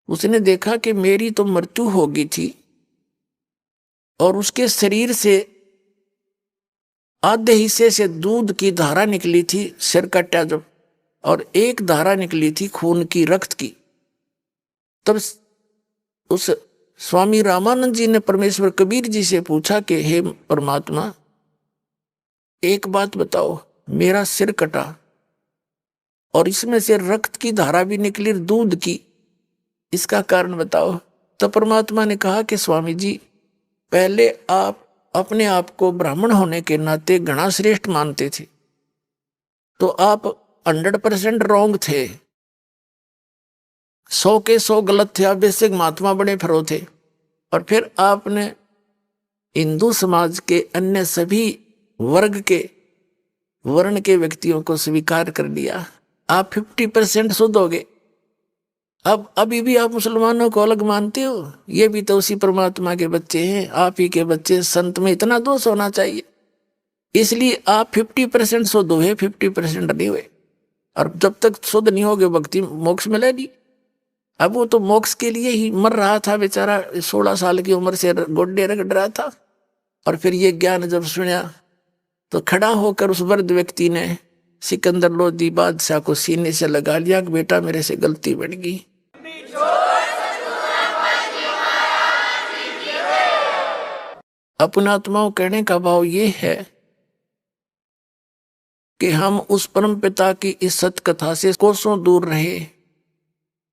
उसने देखा कि मेरी तो मृत्यु हो गई थी और उसके शरीर से आधे हिस्से से दूध की धारा निकली थी, सिर कटा जब, और एक धारा निकली थी खून की, रक्त की। तब उस स्वामी रामानंद जी ने परमेश्वर कबीर जी से पूछा कि हे परमात्मा, एक बात बताओ, मेरा सिर कटा और इसमें से रक्त की धारा भी निकली, दूध की, इसका कारण बताओ। तो परमात्मा ने कहा कि स्वामी जी, पहले आप अपने आप को ब्राह्मण होने के नाते घना श्रेष्ठ मानते थे, तो आप 100% रॉन्ग थे, 100 के 100 गलत थे, आप बेसिक महात्मा बने फिरो थे। और फिर आपने हिंदू समाज के अन्य सभी वर्ग के, वर्ण के व्यक्तियों को स्वीकार कर लिया, आप 50% शुद्ध हो गए। अब अभी भी आप मुसलमानों को अलग मानते हो, ये भी तो उसी परमात्मा के बच्चे हैं, आप ही के बच्चे। संत में इतना दोष होना चाहिए, इसलिए आप 50% शुद्ध हुए, 50% नहीं हुए। और जब तक शुद्ध नहीं होगे भक्ति मोक्ष मिले नहीं। अब वो तो मोक्ष के लिए ही मर रहा था बेचारा, 16 साल की उम्र से गोड्डे रगड़ रहा था। और फिर ये ज्ञान जब सुना तो खड़ा होकर उस वृद्ध व्यक्ति ने सिकंदर लोदी बादशाह को सीने से लगा लिया कि बेटा मेरे से गलती बन गई। अपनात्माओं कहने का भाव ये है कि हम उस परम पिता की इस सत कथा से कोसों दूर रहे।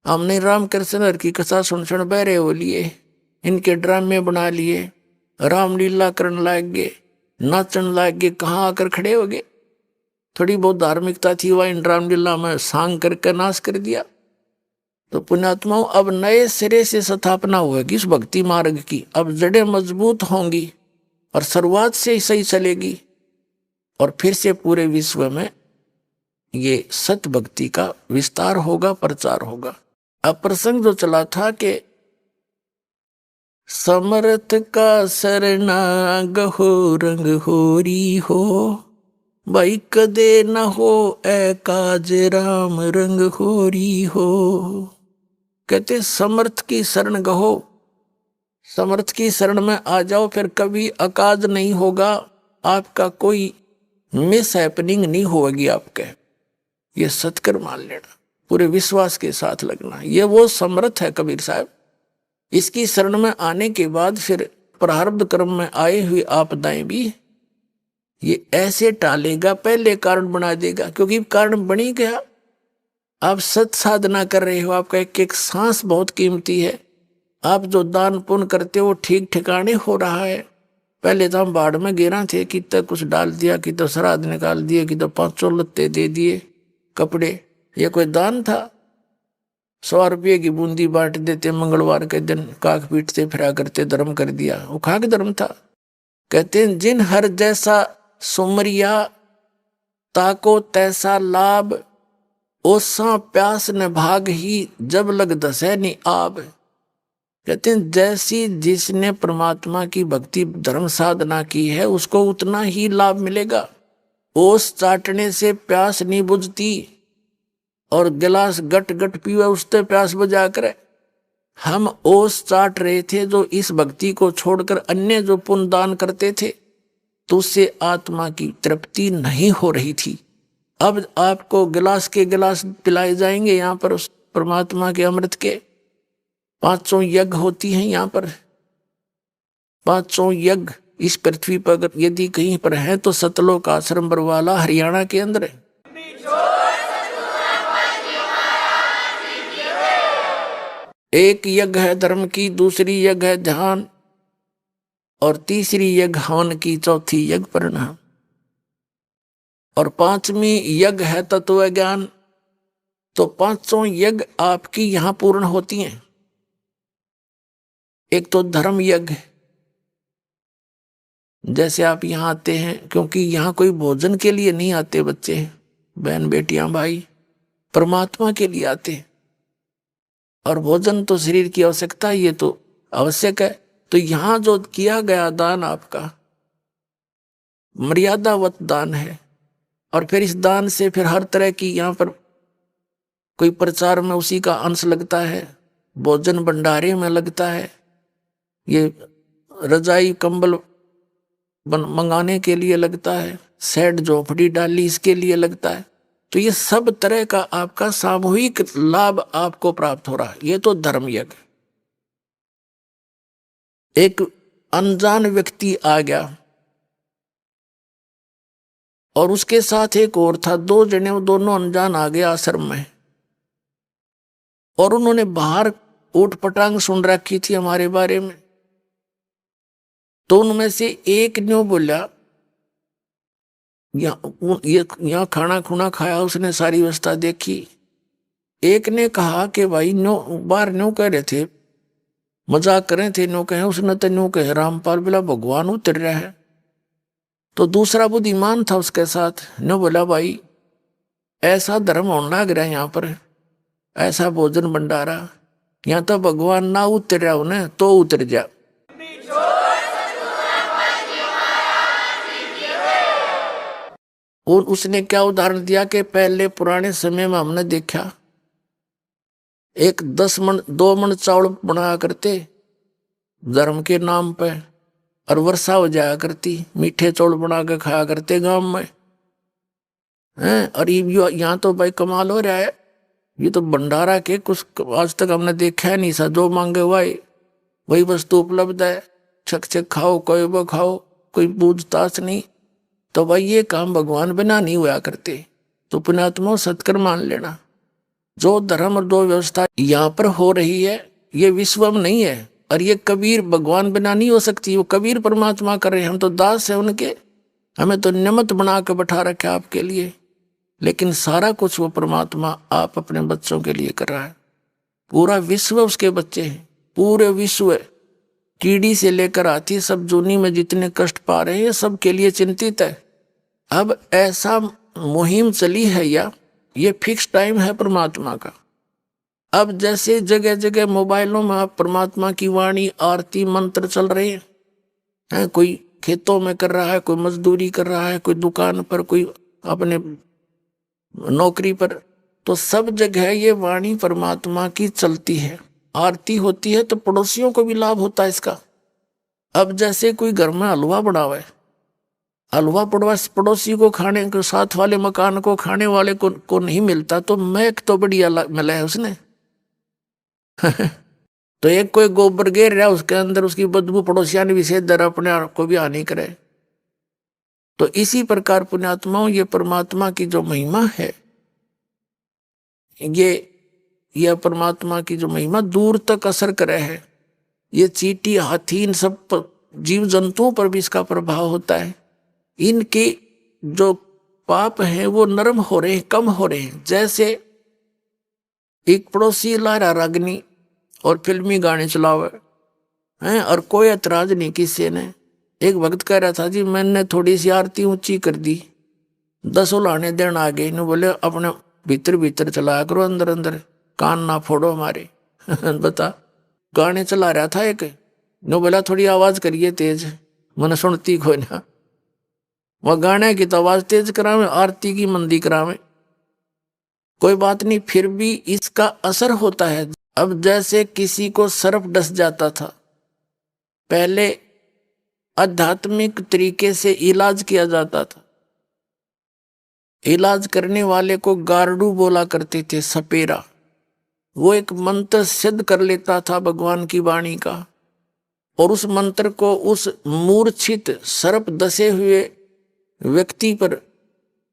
हमने रामकृष्ण की कथा सुन सुन बहरे हो लिए, इनके ड्रामे बना लिए, रामलीला करने लग गए, नाचन लग गए, कहाँ आकर खड़े हो गए। थोड़ी बहुत धार्मिकता थी वह इन रामलीला में सांग करके नाश कर दिया। तो पुण्यात्माओं, अब नए सिरे से स्थापना होगी इस भक्ति मार्ग की। अब जड़ें मजबूत होंगी और शुरुआत से ही सही चलेगी, और फिर से पूरे विश्व में ये सत भक्ति का विस्तार होगा, प्रचार होगा। अब प्रसंग जो चला था कि समर्थ का शरणागत हो रंग होरी हो, भाई कदे न हो ए काज राम रंग होरी हो। कहते समर्थ की शरण गहो, समर्थ की शरण में आ जाओ, फिर कभी अकाज नहीं होगा, आपका कोई मिस हैपनिंग नहीं होगी आपके। ये सत्कर मान लेना, पूरे विश्वास के साथ लगना, ये वो समर्थ है कबीर साहब। इसकी शरण में आने के बाद फिर प्रारब्ध कर्म में आए हुए आपदाएं भी ये ऐसे टालेगा, पहले कारण बना देगा, क्योंकि कारण बनी गया। आप सत साधना कर रहे हो, आपका एक एक सांस बहुत कीमती है। आप जो दान पुण्य करते हो ठीक ठिकाने हो रहा है। पहले तो हम बाढ़ में गिरा थे, कि तो कुछ डाल दिया, कि तो श्राद्ध निकाल दिए, कि तो 500 लत्ते दे दिए, कपड़े, ये कोई दान था? 100 रुपये की बूंदी बांट देते, मंगलवार के दिन काक पीटते फिरा करते, धर्म कर दिया, वो खाक धर्म था। कहते हैं जिन हर जैसा सुमरिया, ताको तैसा लाभ, ओसा प्यास न भाग ही, जब लग दसे नि आब। कहते हैं जैसी जिसने परमात्मा की भक्ति धर्म साधना की है, उसको उतना ही लाभ मिलेगा। ओस चाटने से प्यास नहीं बुझती, और गिलास गट गट पीवे उससे प्यास बुझा करे। हम ओस चाट रहे थे जो इस भक्ति को छोड़कर अन्य जो पुण्य दान करते थे, तो उससे आत्मा की तृप्ति नहीं हो रही थी। अब आपको गिलास के गिलास पिलाए जाएंगे यहाँ पर उस परमात्मा के अमृत के। 500 यज्ञ होती हैं यहाँ पर, 500 यज्ञ इस पृथ्वी पर यदि कहीं पर है तो सतलोक आश्रम बरवाला हरियाणा के अंदर है। एक यज्ञ है धर्म की, दूसरी यज्ञ है ध्यान, और तीसरी यज्ञ हवन की, चौथी यज्ञ परिणाम, और 5वीं यज्ञ है तत्व ज्ञान। तो 500 यज्ञ आपकी यहां पूर्ण होती हैं। एक तो धर्म यज्ञ, जैसे आप यहां आते हैं, क्योंकि यहां कोई भोजन के लिए नहीं आते बच्चे, बहन बेटियां भाई, परमात्मा के लिए आते हैं। और भोजन तो शरीर की आवश्यकता है, ये तो आवश्यक है। तो यहां जो किया गया दान आपका मर्यादावत दान है। और फिर इस दान से फिर हर तरह की यहाँ पर कोई प्रचार में उसी का अंश लगता है, भोजन भंडारे में लगता है, ये रजाई कंबल मंगाने के लिए लगता है, शेड झोपड़ी डाली इसके लिए लगता है। तो ये सब तरह का आपका सामूहिक लाभ आपको प्राप्त हो रहा है। ये तो धर्म यज्ञ। एक अनजान व्यक्ति आ गया और उसके साथ एक और था, दो जने, वो दोनों अनजान आ गए आश्रम में। और उन्होंने बाहर ऊट पटांग सुन रखी थी हमारे बारे में। तो उनमें से एक ने बोला, यहाँ खाना खुना खाया, उसने सारी व्यवस्था देखी। एक ने कहा कि भाई नो बाहर न्यू कह रहे थे, मजाक कर रहे थे, नो कहे, उसने तो न्यू कहे रामपाल बोला भगवान उतर रहा है। तो दूसरा बुद्धिमान था उसके साथ, नो बोला भाई ऐसा धर्म होने लग रहा है यहाँ पर, ऐसा भोजन भंडारा, यहाँ तो भगवान ना उतर रहा उन्हें तो उतर जा। और उसने क्या उदाहरण दिया कि पहले पुराने समय में हमने देखा एक 10 मन 2 मन चावल बनाया करते धर्म के नाम पे, और वर्षा हो जाया करती, मीठे चावल बना के खाया करते गांव में हैं। और यहाँ तो भाई कमाल हो रहा है, ये तो भंडारा के कुछ आज तक हमने देखा है नहीं सा, जो मांगे वही वस्तु उपलब्ध है, छक छक खाओ, कोई वो खाओ, कोई पूछताछ नहीं। तो भाई ये काम भगवान बिना नहीं हुआ करते। तो पुण्यात्मा सत्कर्म मान लेना, जो धर्म और जो व्यवस्था यहाँ पर हो रही है ये विश्व में नहीं है। और ये कबीर भगवान बिना नहीं हो सकती, वो कबीर परमात्मा कर रहे हैं, हम तो दास है उनके, हमें तो निमित्त बना के बैठा रखा आपके लिए। लेकिन सारा कुछ वो परमात्मा आप अपने बच्चों के लिए कर रहा है। पूरा विश्व उसके बच्चे हैं, पूरे विश्व कीड़ी से लेकर हाथी सब जूनी में जितने कष्ट पा रहे हैं सबके लिए चिंतित है। अब ऐसा मुहिम चली है या ये फिक्स टाइम है परमात्मा का। अब जैसे जगह जगह मोबाइलों में परमात्मा की वाणी आरती मंत्र चल रहे हैं, कोई खेतों में कर रहा है, कोई मजदूरी कर रहा है, कोई दुकान पर, कोई अपने नौकरी पर, तो सब जगह ये वाणी परमात्मा की चलती है, आरती होती है। तो पड़ोसियों को भी लाभ होता है इसका। अब जैसे कोई घर में हलवा बनावे, हलवा पड़ोसी को खाने को, साथ वाले मकान को, खाने वाले को नहीं मिलता, तो महक तो बढ़िया मिला है उसने। तो एक कोई गोबर गिर रहा उसके अंदर, उसकी बदबू पड़ोसिया ने विशेष दर अपने आप को भी हानि करे। तो इसी प्रकार पुण्यात्माओं ये परमात्मा की जो महिमा है, ये परमात्मा की जो महिमा दूर तक असर करे है। ये चींटी, हाथी, इन सब जीव जंतुओं पर भी इसका प्रभाव होता है। इनके जो पाप हैं वो नरम हो रहे हैं, कम हो रहे हैं। जैसे एक पड़ोसी ला रहा रागनी और फिल्मी गाने चलावे हैं और कोई ऐतराज नहीं किसी ने। एक भक्त कह रहा था जी मैंने थोड़ी सी आरती ऊंची कर दी, 10 उलाने देन आ गए, इन्होंने बोले अपने भीतर भीतर चलाया करो, अंदर अंदर कान ना फोड़ो हमारे। बता, गाने चला रहा था एक, नो बोला थोड़ी आवाज करिए तेज, मैंने सुनती कोई ना। वह गाने की तो आवाज तेज करावे, आरती की मंदी करावे, कोई बात नहीं, फिर भी इसका असर होता है। अब जैसे किसी को सर्प डस जाता था, पहले आध्यात्मिक तरीके से इलाज किया जाता था। इलाज करने वाले को गारडू बोला करते थे, सपेरा। वो एक मंत्र सिद्ध कर लेता था भगवान की वाणी का, और उस मंत्र को उस मूर्छित सर्प दसे हुए व्यक्ति पर,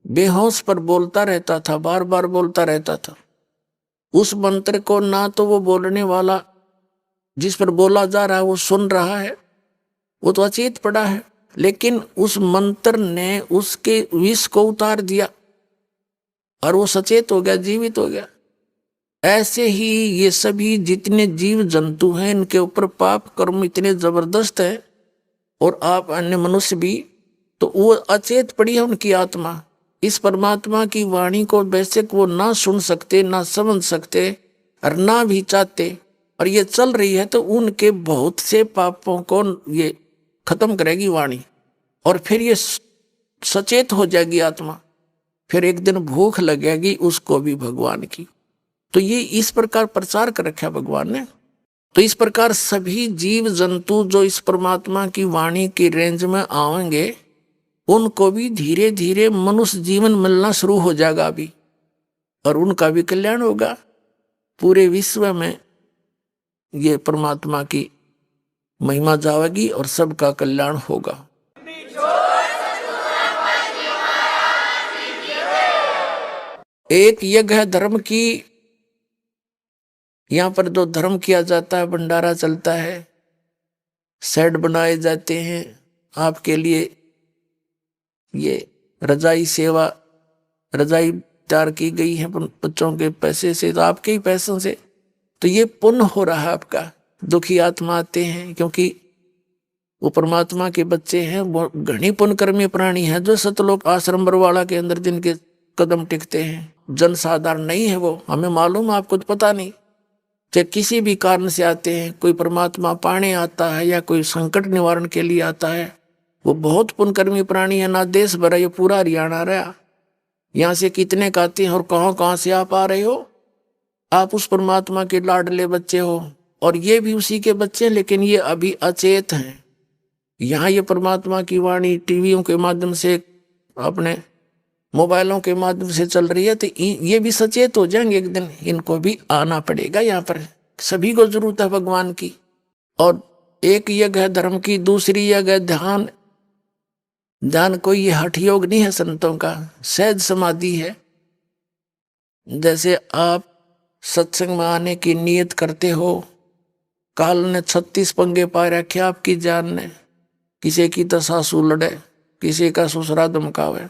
बेहोश पर बोलता रहता था, बार बार बोलता रहता था। उस मंत्र को ना तो वो बोलने वाला जिस पर बोला जा रहा है वो सुन रहा है, वो तो अचेत पड़ा है, लेकिन उस मंत्र ने उसके विष को उतार दिया और वो सचेत हो गया, जीवित हो गया। ऐसे ही ये सभी जितने जीव जंतु हैं इनके ऊपर पाप कर्म इतने जबरदस्त है, और आप अन्य मनुष्य भी, तो वो अचेत पड़ी है उनकी आत्मा। इस परमात्मा की वाणी को बेशक वो ना सुन सकते, ना समझ सकते, और ना भी चाहते और ये चल रही है तो उनके बहुत से पापों को ये खत्म करेगी वाणी, और फिर ये सचेत हो जाएगी आत्मा, फिर एक दिन भूख लगेगी उसको भी भगवान की। तो ये इस प्रकार प्रचार कर रखा भगवान ने। तो इस प्रकार सभी जीव जंतु जो इस परमात्मा की वाणी की रेंज में आएंगे उनको भी धीरे धीरे मनुष्य जीवन मिलना शुरू हो जाएगा अभी, और उनका भी कल्याण होगा। पूरे विश्व में ये परमात्मा की महिमा जाएगी और सबका कल्याण होगा। एक यज्ञ है धर्म की, यहाँ पर जो धर्म किया जाता है, भंडारा चलता है, सेट बनाए जाते हैं आपके लिए, ये रजाई सेवा, रजाई तैयार की गई है बच्चों के पैसे से, तो आपके ही पैसों से, तो ये पुण्य हो रहा है आपका। दुखी आत्मा आते हैं क्योंकि वो परमात्मा के बच्चे हैं, वो घनी पुण्य कर्मी प्राणी है, जो सतलोक आश्रम बरवाड़ा के अंदर जिनके कदम टिकते हैं। जनसाधारण नहीं है वो, हमें मालूम, आपको तो पता नहीं। चाहे किसी भी कारण से आते हैं, कोई परमात्मा पाने आता है या कोई संकट निवारण के लिए आता है, वो बहुत पुण्यकर्मी प्राणी है। ना देश भरा, ये पूरा हरियाणा रहा, यहाँ से कितने आते हैं और कहाँ से आप आ रहे हो। आप उस परमात्मा के लाडले बच्चे हो और ये भी उसी के बच्चे हैं, लेकिन ये अभी अचेत हैं। यहाँ ये परमात्मा की वाणी टीवियों के माध्यम से, अपने मोबाइलों के माध्यम से चल रही है, तो ये भी सचेत हो जाएंगे एक दिन, इनको भी आना पड़ेगा यहाँ पर। सभी को जरूरत है भगवान की। और एक यज्ञ है धर्म की, दूसरी यज्ञ है ध्यान। ध्यान कोई ये हठ योग नहीं है संतों का, सहज समाधि है। जैसे आप सत्संग में आने की नियत करते हो, काल ने 36 पंगे पा रखे आपकी जान ने, किसी की तो सासू लड़े, किसी का ससुरा धमकावे,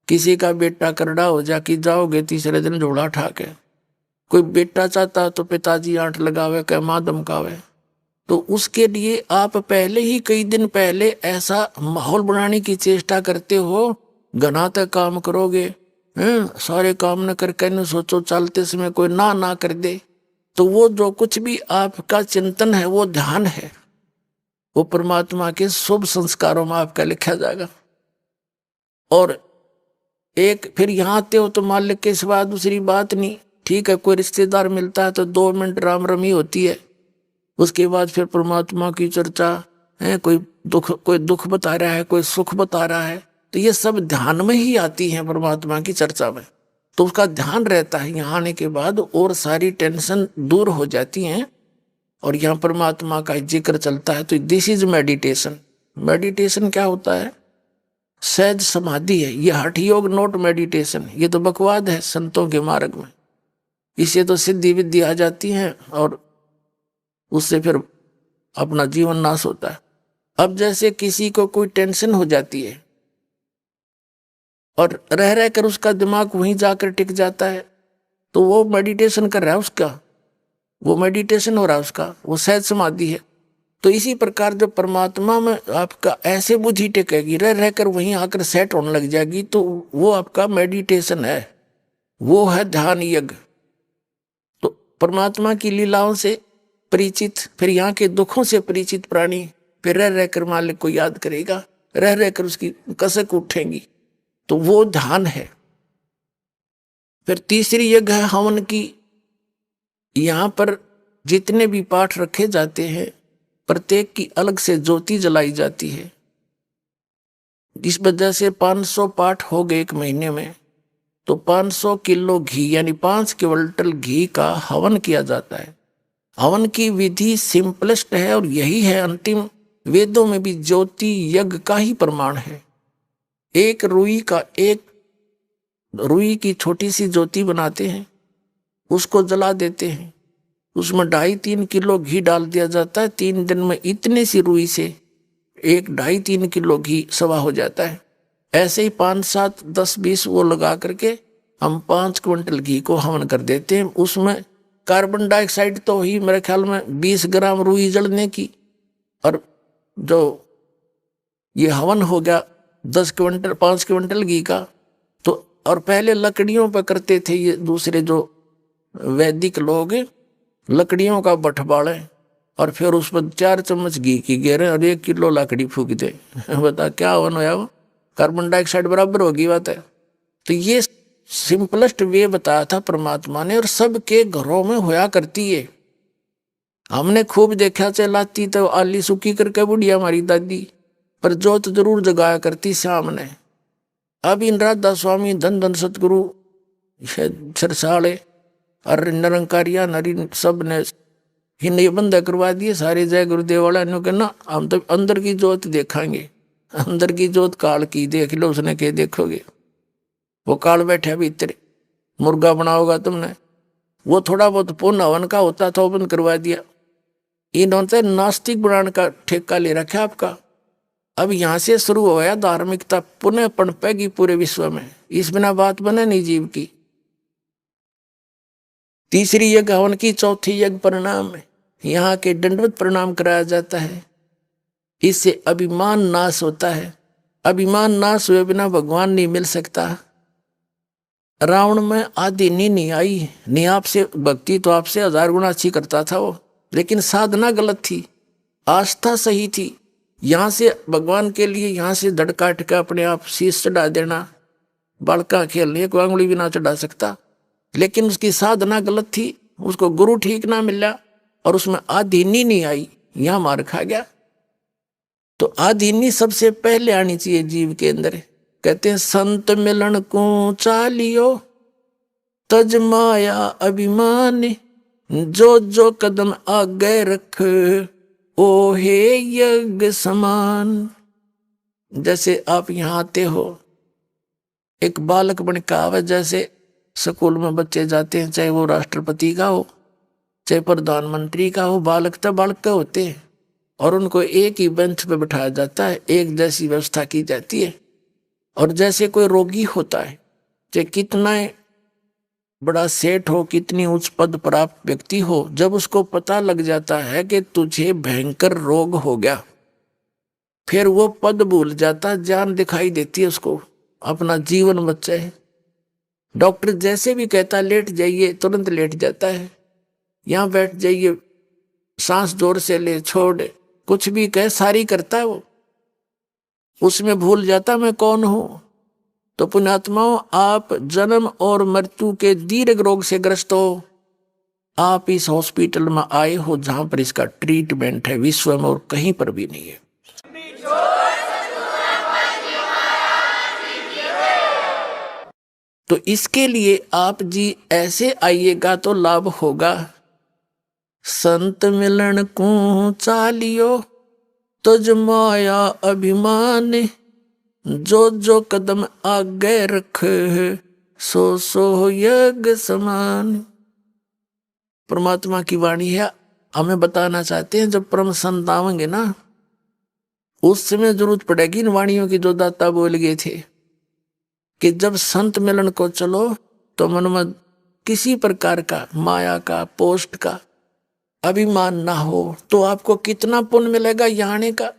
किसी का बेटा करड़ा हो जा कि जाओगे तीसरे दिन झोला उठा के, कोई बेटा चाहता तो पिताजी आंट लगावे, कह माँ धमकावे। तो उसके लिए आप पहले ही कई दिन पहले ऐसा माहौल बनाने की चेष्टा करते हो, घना तक काम करोगे, सारे काम न करके न सोचो चलते समय कोई ना कर दे, तो वो जो कुछ भी आपका चिंतन है वो ध्यान है, वो परमात्मा के शुभ संस्कारों में आपका लिखा जाएगा। और एक फिर यहाँ आते हो तो मालिक के सिवा दूसरी बात नहीं। ठीक है, कोई रिश्तेदार मिलता है तो 2 मिनट राम रमी होती है, उसके बाद फिर परमात्मा की चर्चा है, कोई दुख बता रहा है, कोई सुख बता रहा है, तो ये सब ध्यान में ही आती है परमात्मा की चर्चा में। तो उसका ध्यान रहता है, यहाँ आने के बाद और सारी टेंशन दूर हो जाती हैं और यहाँ परमात्मा का जिक्र चलता है। तो दिस इज मेडिटेशन। मेडिटेशन क्या होता है? सहज समाधि है। ये हठ योग नोट मेडिटेशन, ये तो बकवाद है संतों के मार्ग में। इससे तो सिद्धि विद्धि आ जाती है और उससे फिर अपना जीवन नाश होता है। अब जैसे किसी को कोई टेंशन हो जाती है और रह रह कर उसका दिमाग वहीं जाकर टिक जाता है, तो वो मेडिटेशन कर रहा है, उसका वो मेडिटेशन हो रहा है, उसका वो सहज समाधि है। तो इसी प्रकार जब परमात्मा में आपका ऐसे बुद्धि टिकेगी, रह रहकर वहीं आकर सेट होने लग जाएगी, तो वो आपका मेडिटेशन है, वो है ध्यान यज्ञ। तो परमात्मा की लीलाओं से परिचित, फिर यहाँ के दुखों से परिचित प्राणी फिर रह रहकर मालिक को याद करेगा, रह रहकर उसकी कसक उठेंगी, तो वो ध्यान है। फिर तीसरी यज्ञ है हवन की। यहाँ पर जितने भी पाठ रखे जाते हैं, प्रत्येक की अलग से ज्योति जलाई जाती है। इस वजह से 500 पाठ हो गए एक महीने में, तो 500 किलो घी यानी 5 क्विंटल घी का हवन किया जाता है। हवन की विधि सिंपलेस्ट है और यही है अंतिम। वेदों में भी ज्योति यज्ञ का ही प्रमाण है। एक रुई की छोटी सी ज्योति बनाते हैं, उसको जला देते हैं, उसमें 2.5-3 किलो घी डाल दिया जाता है। 3 दिन में इतने सी रुई से 2.5-3 किलो घी सवा हो जाता है। ऐसे ही 5, 7, 10, 20 वो लगा करके हम 5 क्विंटल घी को हवन कर देते हैं। उसमें कार्बन डाइऑक्साइड तो ही मेरे ख्याल में 20 ग्राम रुई जलने की, और जो ये हवन हो गया 5 क्विंटल घी का। तो और पहले लकड़ियों पर करते थे ये दूसरे जो वैदिक लोग लकड़ियों का बठ बाले और फिर उस पर 4 चम्मच घी की गेरे और 1 किलो लकड़ी फूक दे। बता क्या होना वो, कार्बन डाइऑक्साइड बराबर होगी बात है। तो ये सिंपलेस्ट वे बताया था परमात्मा ने, और सबके घरों में होया करती है। हमने खूब देखा चलाती तो आली सुखी करके बुढ़िया हमारी दादी, पर जोत जरूर जगाया करती शाम ने। अब इन राधा स्वामी धन धन सतगुरु छरसाले और निरंकारिया नरी सब ने हिन्ने बंद करवा दिए सारे। जय गुरुदेव वाला ने कहना हम तो अंदर की जोत देखेंगे, अंदर की जोत काल की देख लो। उसने क्या देखोगे, वो काल बैठा भीतर, मुर्गा बनाओगा तुमने, वो थोड़ा बहुत पुण्य हवन का होता था वो बंद करवा दिया। इन्होंने नास्तिक बनाने का ठेका ले रखा आपका। अब यहाँ से शुरू हो गया धार्मिकता पुनः पनपेगी पूरे विश्व में, इस बिना बात बने नहीं जीव की। तीसरी यज्ञ हवन की, चौथी यज्ञ प्रणाम, यहाँ के दंडवत प्रणाम कराया जाता है। इससे अभिमान नाश होता है। अभिमान नाश हुए बिना भगवान नहीं मिल सकता। रावण में आदि नहीं आई, नहीं आपसे भक्ति तो आपसे 1000 गुना अच्छी करता था वो, लेकिन साधना गलत थी, आस्था सही थी। यहाँ से भगवान के लिए यहाँ से धड़ काट के अपने आप शीश चढ़ा देना, बालका खेलने को आंगुली भी ना चढ़ा सकता, लेकिन उसकी साधना गलत थी, उसको गुरु ठीक ना मिला और उसमें आधीनी नहीं आई, यहाँ मार खा गया। तो आधीनी सबसे पहले आनी चाहिए जीव के अंदर। कहते हैं संत मिलन को चालियो तज माया अभिमान, जो जो कदम आगे रख ओ हे यज्ञ समान। जैसे आप यहाँ आते हो, एक बालक बन के आवे, जैसे स्कूल में बच्चे जाते हैं, चाहे वो राष्ट्रपति का हो चाहे प्रधानमंत्री का हो, बालक तो बालक का होते हैं और उनको एक ही बेंच पे बिठाया जाता है, एक जैसी व्यवस्था की जाती है। और जैसे कोई रोगी होता है, चाहे कितना बड़ा सेठ हो, कितनी उच्च पद प्राप्त व्यक्ति हो, जब उसको पता लग जाता है कि तुझे भयंकर रोग हो गया, फिर वो पद भूल जाता, जान दिखाई देती है उसको, अपना जीवन बचा है। डॉक्टर जैसे भी कहता लेट जाइए, तुरंत लेट जाता है। यहाँ बैठ जाइए, सांस जोर से ले छोड़, कुछ भी कहे सारी करता है वो, उसमें भूल जाता मैं कौन हूं। तो पुण्यात्माओं, आप जन्म और मृत्यु के दीर्घ रोग से ग्रस्त हो, आप इस हॉस्पिटल में आए हो जहां पर इसका ट्रीटमेंट है, विश्व में और कहीं पर भी नहीं है। तो इसके लिए आप जी ऐसे आइएगा तो लाभ होगा। संत मिलन को चालियो तुझ माया अभिमान, जो जो कदम आगे रख सो सो यज्ञ समान। परमात्मा की वाणी है, हमें बताना चाहते हैं जब परम संत आवेंगे ना, उस समय जरूरत पड़ेगी इन वाणियों की जो दाता बोल गए थे कि जब संत मिलन को चलो तो मन में किसी प्रकार का माया का पोस्ट का अभिमान ना हो, तो आपको कितना पुण्य मिलेगा यहाँ आने का।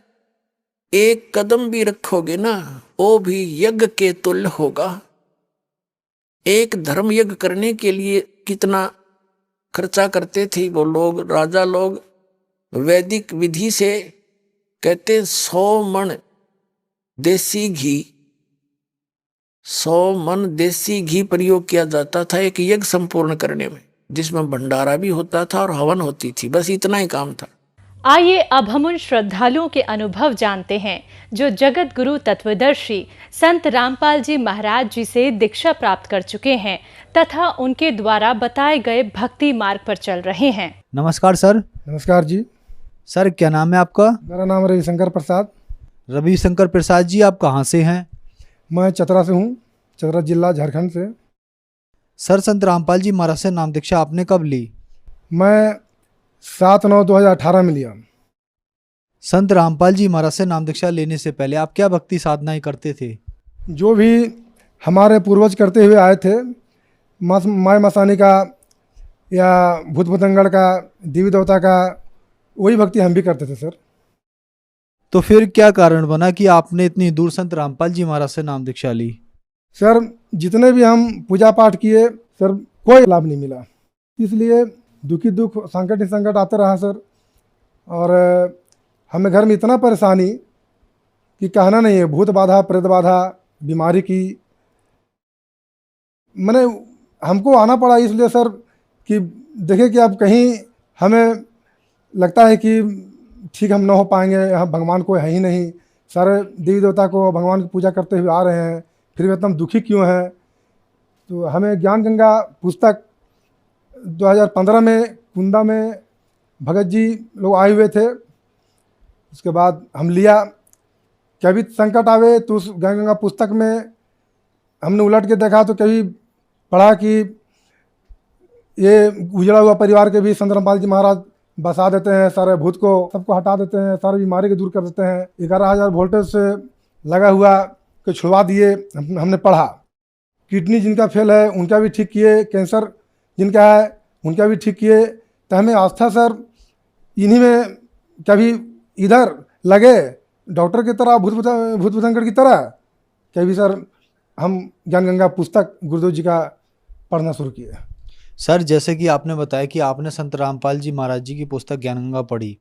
एक कदम भी रखोगे ना, वो भी यज्ञ के तुल्य होगा। एक धर्म यज्ञ करने के लिए कितना खर्चा करते थे वो लोग, राजा लोग। वैदिक विधि से कहते 100 मन देसी घी, 100 मन देसी घी प्रयोग किया जाता था एक यज्ञ संपूर्ण करने में, जिसमें भंडारा भी होता था और हवन होती थी, बस इतना ही काम था। आइए अब हम उन श्रद्धालुओं के अनुभव जानते हैं जो जगत गुरु तत्वदर्शी संत रामपाल जी महाराज जी से दीक्षा प्राप्त कर चुके हैं तथा उनके द्वारा बताए गए भक्ति मार्ग पर चल रहे हैं। नमस्कार सर। नमस्कार जी। सर क्या नाम है आपका? मेरा नाम रविशंकर प्रसाद। रविशंकर प्रसाद जी, आप कहाँ से हैं? मैं चतरा से हूँ, चतरा जिला झारखंड से। सर संत रामपाल जी महाराज से नाम दीक्षा आपने कब ली? मैं 7/9/2018 में लिया। संत रामपाल जी महाराज से नाम दीक्षा लेने से पहले आप क्या भक्ति साधनाएं करते थे? जो भी हमारे पूर्वज करते हुए आए थे, माय मसानी का या भूत भूतंगड़ का, देवी देवता का, वही भक्ति हम भी करते थे सर। तो फिर क्या कारण बना कि आपने इतनी दूर संत रामपाल जी महाराज से नाम दीक्षा ली? सर जितने भी हम पूजा पाठ किए सर, कोई लाभ नहीं मिला। इसलिए दुखी दुख, संकट ही संकट आते रहा सर। और हमें घर में इतना परेशानी कि कहना नहीं है, भूत बाधा, प्रेत बाधा, बीमारी की। मैंने हमको आना पड़ा इसलिए सर कि देखे कि अब कहीं हमें लगता है कि ठीक हम ना हो पाएंगे, यहाँ भगवान कोई है ही नहीं, सारे देवी देवता को भगवान की पूजा करते हुए आ रहे हैं, फिर भी इतना दुखी क्यों हैं। तो हमें ज्ञान गंगा पुस्तक 2015 में कुंदा में भगत जी लोग आए हुए थे। उसके बाद हम लिया, कभी संकट आवे तो उस ज्ञान गंगा पुस्तक में हमने उलट के देखा तो कभी पढ़ा कि ये उजड़ा हुआ परिवार के भी संत रामपाल जी महाराज बसा देते हैं, सारे भूत को सबको हटा देते हैं, सारी बीमारी को दूर कर देते हैं। 11,000 वोल्टेज से लगा हुआ को छुड़वा दिए। हमने पढ़ा, किडनी जिनका फेल है उनका भी ठीक किए, कैंसर जिनका है उनका भी ठीक किए। तो हमें आस्था सर इन्हीं में कभी इधर लगे डॉक्टर की तरह, भूत भूतंकर की तरह, कभी सर हम ज्ञान गंगा पुस्तक गुरुदेव जी का पढ़ना शुरू किए। सर जैसे कि आपने बताया कि आपने संत रामपाल जी महाराज जी की पुस्तक ज्ञान गंगा पढ़ी,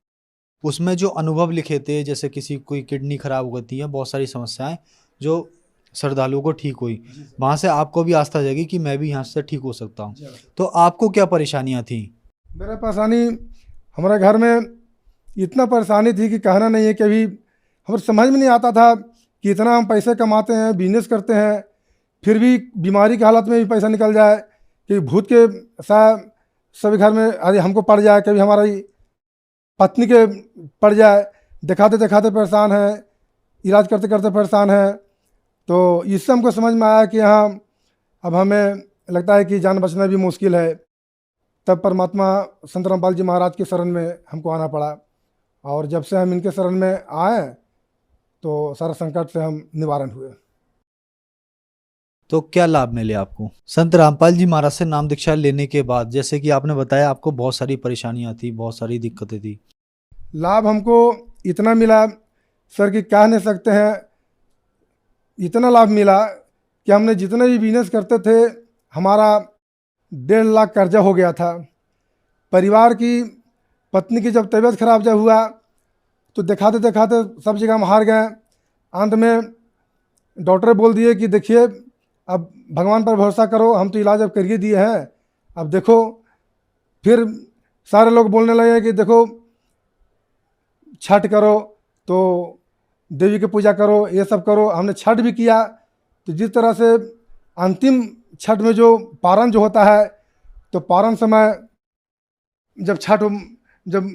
उसमें जो अनुभव लिखे थे, जैसे किसी कोई किडनी खराब हो गई है, बहुत सारी समस्याएं जो श्रद्धालुओं को ठीक हुई, वहां से आपको भी आस्था जगी कि मैं भी यहाँ से ठीक हो सकता हूँ। तो आपको क्या परेशानियां थी? मेरा परेशानी, हमारे घर में इतना परेशानी थी कि कहना नहीं है। कभी हमें समझ में नहीं आता था कि इतना हम पैसे कमाते हैं, बिजनेस करते हैं, फिर भी बीमारी की हालत में भी पैसा निकल जाए, कि भूत के साथ सभी घर में अरे हमको पड़ जाए, कभी हमारी पत्नी के पड़ जाए। दिखाते दिखाते परेशान है, इलाज करते करते परेशान है। तो इससे हमको समझ में आया कि हाँ, अब हमें लगता है कि जान बचना भी मुश्किल है। तब परमात्मा संत रामपाल जी महाराज के शरण में हमको आना पड़ा, और जब से हम इनके शरण में आए तो सारा संकट से हम निवारण हुए। तो क्या लाभ मिले आपको संत रामपाल जी महाराज से नाम दीक्षा लेने के बाद? जैसे कि आपने बताया आपको बहुत सारी परेशानियां थी, बहुत सारी दिक्कतें थी। लाभ हमको इतना मिला सर कि कह नहीं सकते हैं। इतना लाभ मिला कि हमने जितने भी बिजनेस करते थे, हमारा 1.5 लाख कर्जा हो गया था। परिवार की पत्नी की जब तबीयत खराब जब हुआ तो दिखाते दिखाते सब जगह हम हार गए। अंत में डॉक्टर बोल दिए कि देखिए अब भगवान पर भरोसा करो, हम तो इलाज अब करिए दिए हैं, अब देखो। फिर सारे लोग बोलने लगे कि देखो छठ करो, तो देवी की पूजा करो, ये सब करो। हमने छठ भी किया। तो जिस तरह से अंतिम छठ में जो पारण जो होता है, तो पारण समय जब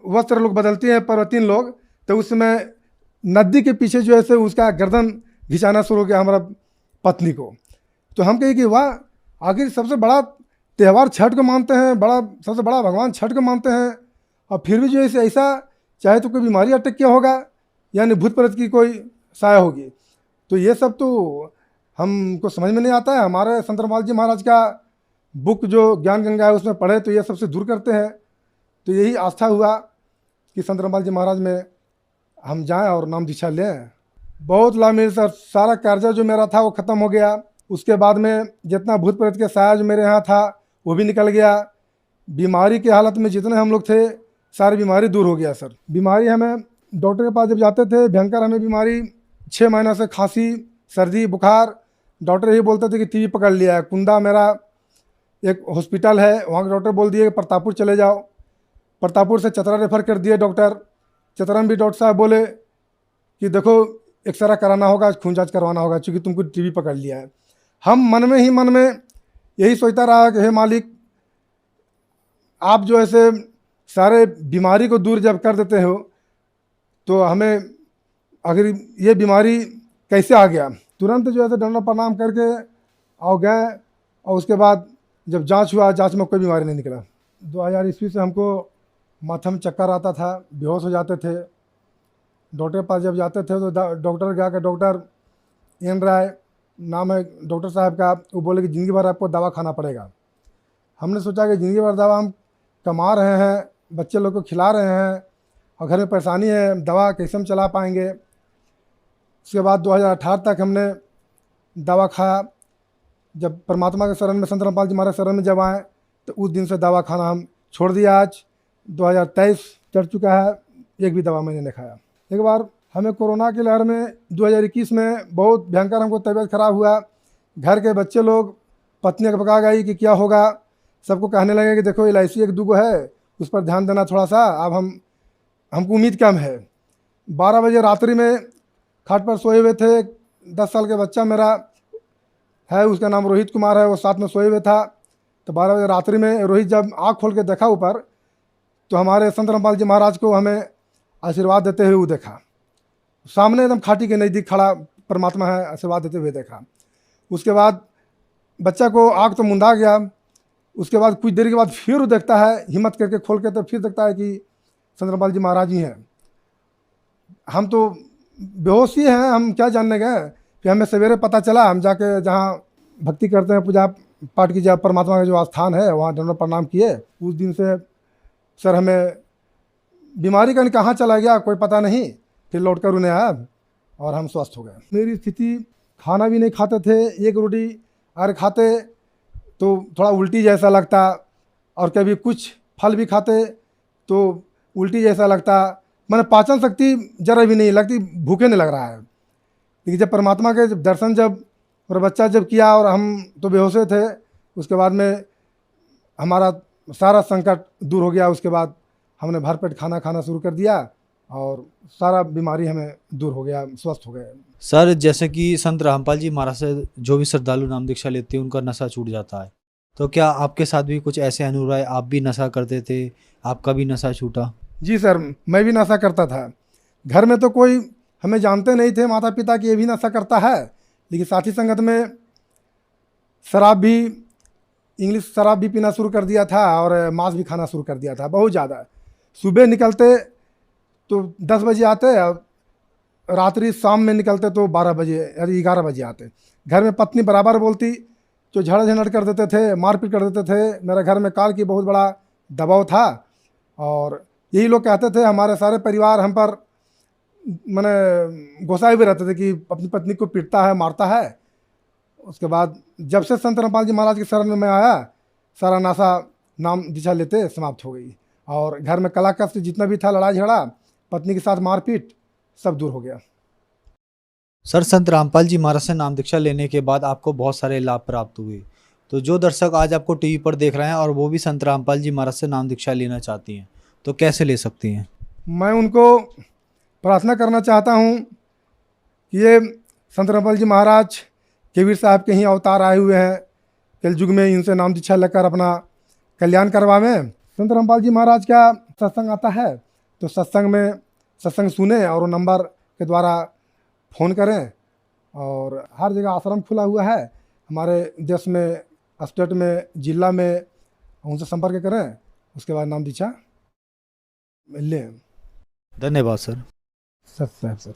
वस्त्र लोग बदलते हैं पर्वतीन लोग, तो उस समय नदी के पीछे जो है से उसका गर्दन घिंचाना शुरू हो गया हमारा पत्नी को। तो हम कहे कि वाह, आखिर सबसे बड़ा त्यौहार छठ को मानते हैं, सबसे बड़ा भगवान छठ को मानते हैं, और फिर भी जो है ऐसा, चाहे तो कोई बीमारी अटक किया होगा, यानी भूत प्रेत की कोई साया होगी। तो ये सब तो हमको समझ में नहीं आता है। हमारे संत रामपाल जी महाराज का बुक जो ज्ञान गंगा है उसमें पढ़े तो ये सबसे दूर करते हैं। तो यही आस्था हुआ कि संत रामपाल जी महाराज में हम जाएं और नाम दीक्षा लें। बहुत लाभ मिले सर। सारा कर्जा जो मेरा था वो ख़त्म हो गया। उसके बाद में जितना भूत प्रेत के साया जो मेरे यहाँ था वो भी निकल गया। बीमारी की हालत में जितने हम लोग थे, सारी बीमारी दूर हो गया सर। बीमारी हमें डॉक्टर के पास जब जाते थे, भयंकर हमें बीमारी 6 महीना से खांसी, सर्दी, बुखार। डॉक्टर यही बोलते थे कि टीबी पकड़ लिया है। कुंदा मेरा एक हॉस्पिटल है, वहाँ के डॉक्टर बोल दिए कि प्रतापपुर चले जाओ। प्रतापपुर से चतरा रेफर कर दिए डॉक्टर। चतरा में भी डॉक्टर साहब बोले कि देखो एक्सरा कराना होगा, खून जांच करवाना होगा, क्योंकि तुमको टीबी पकड़ लिया है। हम मन में यही सोचता रहा कि हे मालिक, आप जो ऐसे सारे बीमारी को दूर जब कर देते हो, तो हमें अगर ये बीमारी कैसे आ गया। तुरंत जो है दंड प्रणाम करके और गए, और उसके बाद जब जांच हुआ, जांच में कोई बीमारी नहीं निकला। 2000 ईस्वी से हमको माथा में चक्कर आता था, बेहोश हो जाते थे। डॉक्टर के पास जब जाते थे तो डॉक्टर गया, डॉक्टर एन राय नाम है डॉक्टर साहब का, वो बोले कि ज़िंदगी भर आपको दवा खाना पड़ेगा। हमने सोचा कि ज़िंदगी भर दवा हम कमा रहे हैं, बच्चे लोग को खिला रहे हैं, और घर में परेशानी है, दवा कैसे हम चला पाएंगे। उसके बाद 2018 तक हमने दवा खाया। जब परमात्मा के शरण में, संत रामपाल जी महाराज शरण में जब आए, तो उस दिन से दवा खाना हम छोड़ दिया। आज 2023 चढ़ चुका है, एक भी दवा मैंने नहीं खाया। एक बार हमें कोरोना की लहर में 2021 में बहुत भयंकर हमको तबीयत खराब हुआ। घर के बच्चे लोग, पत्नी भगा गई कि क्या होगा, सबको कहने लगे कि देखो LIC 1-2 है, उस पर ध्यान देना थोड़ा सा। अब हमको उम्मीद कम है। 12 बजे रात्रि में खाट पर सोए हुए थे। 10 साल के बच्चा मेरा है, उसका नाम रोहित कुमार है, वो साथ में सोए हुए था। तो 12 बजे रात्रि में रोहित जब आँख खोल के देखा ऊपर, तो हमारे संत रामपाल जी महाराज को हमें आशीर्वाद देते हुए वो देखा। सामने एकदम खाटी के नज़दीक खड़ा परमात्मा है, आशीर्वाद देते हुए देखा। उसके बाद बच्चा को आँख तो मुंदा गया। उसके बाद कुछ देर के बाद फिर वो देखता है, हिम्मत करके खोल के, तो फिर देखता है कि संत रामपाल जी महाराज ही हैं। हम तो बेहोश ही हैं, हम क्या जानने गए। फिर हमें सवेरे पता चला, हम जाके जहाँ भक्ति करते हैं, पूजा पाठ की, जब परमात्मा का जो स्थान है वहाँ दंडवत प्रणाम किए। उस दिन से सर हमें बीमारी का कहाँ चला गया कोई पता नहीं, फिर लौट कर उन्हें आया और हम स्वस्थ हो गए। मेरी स्थिति, खाना भी नहीं खाते थे, एक रोटी अगर खाते तो थोड़ा उल्टी जैसा लगता, और कभी कुछ फल भी खाते तो उल्टी जैसा लगता। मैंने पाचन शक्ति जरा भी नहीं लगती, भूखे नहीं लग रहा है। लेकिन जब परमात्मा के दर्शन जब और बच्चा जब किया, और हम तो बेहोशे थे, उसके बाद में हमारा सारा संकट दूर हो गया। उसके बाद हमने भरपेट खाना खाना शुरू कर दिया और सारा बीमारी हमें दूर हो गया, स्वस्थ हो गए। सर, जैसे कि संत रामपाल जी महाराज से जो भी श्रद्धालु नाम दीक्षा लेते हैं उनका नशा छूट जाता है, तो क्या आपके साथ भी कुछ ऐसे अनुभव है? आप भी नशा करते थे, आपका भी नशा छूटा? जी सर, मैं भी नशा करता था। घर में तो कोई हमें जानते नहीं थे, माता पिता कि ये भी नशा करता है, लेकिन साथी संगत में शराब भी, इंग्लिश शराब भी पीना शुरू कर दिया था और मांस भी खाना शुरू कर दिया था, बहुत ज़्यादा। सुबह निकलते तो 10 बजे आते, और रात्रि शाम में निकलते तो 12 बजे या 11 बजे आते। घर में पत्नी बराबर बोलती तो झड़ झंझट कर देते थे, मारपीट कर देते थे। मेरे घर में काल की बहुत बड़ा दबाव था, और यही लोग कहते थे, हमारे सारे परिवार हम पर मैंने गुस्साए भी रहते थे कि अपनी पत्नी को पीटता है, मारता है। उसके बाद जब से संत रामपाल जी महाराज की शरण में मैं आया, सारा नशा नाम दीक्षा लेते समाप्त हो गई, और घर में कला कष्ट जितना भी था, लड़ाई झगड़ा, पत्नी के साथ मारपीट, सब दूर हो गया। सर, संत रामपाल जी महाराज से नाम दीक्षा लेने के बाद आपको बहुत सारे लाभ प्राप्त हुए, तो जो दर्शक आज आपको टीवी पर देख रहे हैं और वो भी संत रामपाल जी महाराज से नाम दीक्षा लेना चाहती हैं, तो कैसे ले सकती हैं? मैं उनको प्रार्थना करना चाहता हूँ कि ये संत रामपाल जी महाराज कबीर साहब के ही अवतार आए हुए हैं, कलयुग में इनसे नाम दीक्षा लेकर अपना कल्याण करवावें। संत रामपाल जी महाराज का सत्संग आता है तो सत्संग में सत्संग सुने, और वो नंबर के द्वारा फ़ोन करें। और हर जगह आश्रम खुला हुआ है हमारे देश में, स्टेट में, जिला में, उनसे संपर्क करें, उसके बाद नाम दीक्षा लें। धन्यवाद सर। सर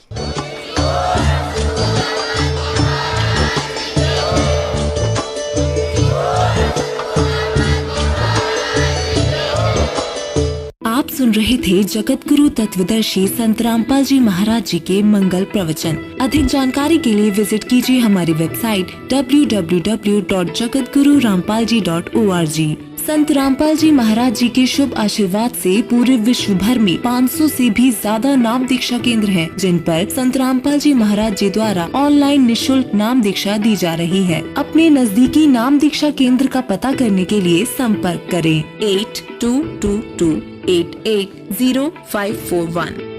आप सुन रहे थे जगत गुरु तत्वदर्शी संत रामपाल जी महाराज जी के मंगल प्रवचन। अधिक जानकारी के लिए विजिट कीजिए हमारी वेबसाइट www.jagatgururampalji.org। संत रामपाल जी महाराज जी के शुभ आशीर्वाद से पूरे विश्व भर में 500 से भी ज्यादा नाम दीक्षा केंद्र हैं, जिन पर संत रामपाल जी महाराज जी द्वारा ऑनलाइन निशुल्क नाम दीक्षा दी जा रही है। अपने नजदीकी नाम दीक्षा केंद्र का पता करने के लिए संपर्क करें 8222880541।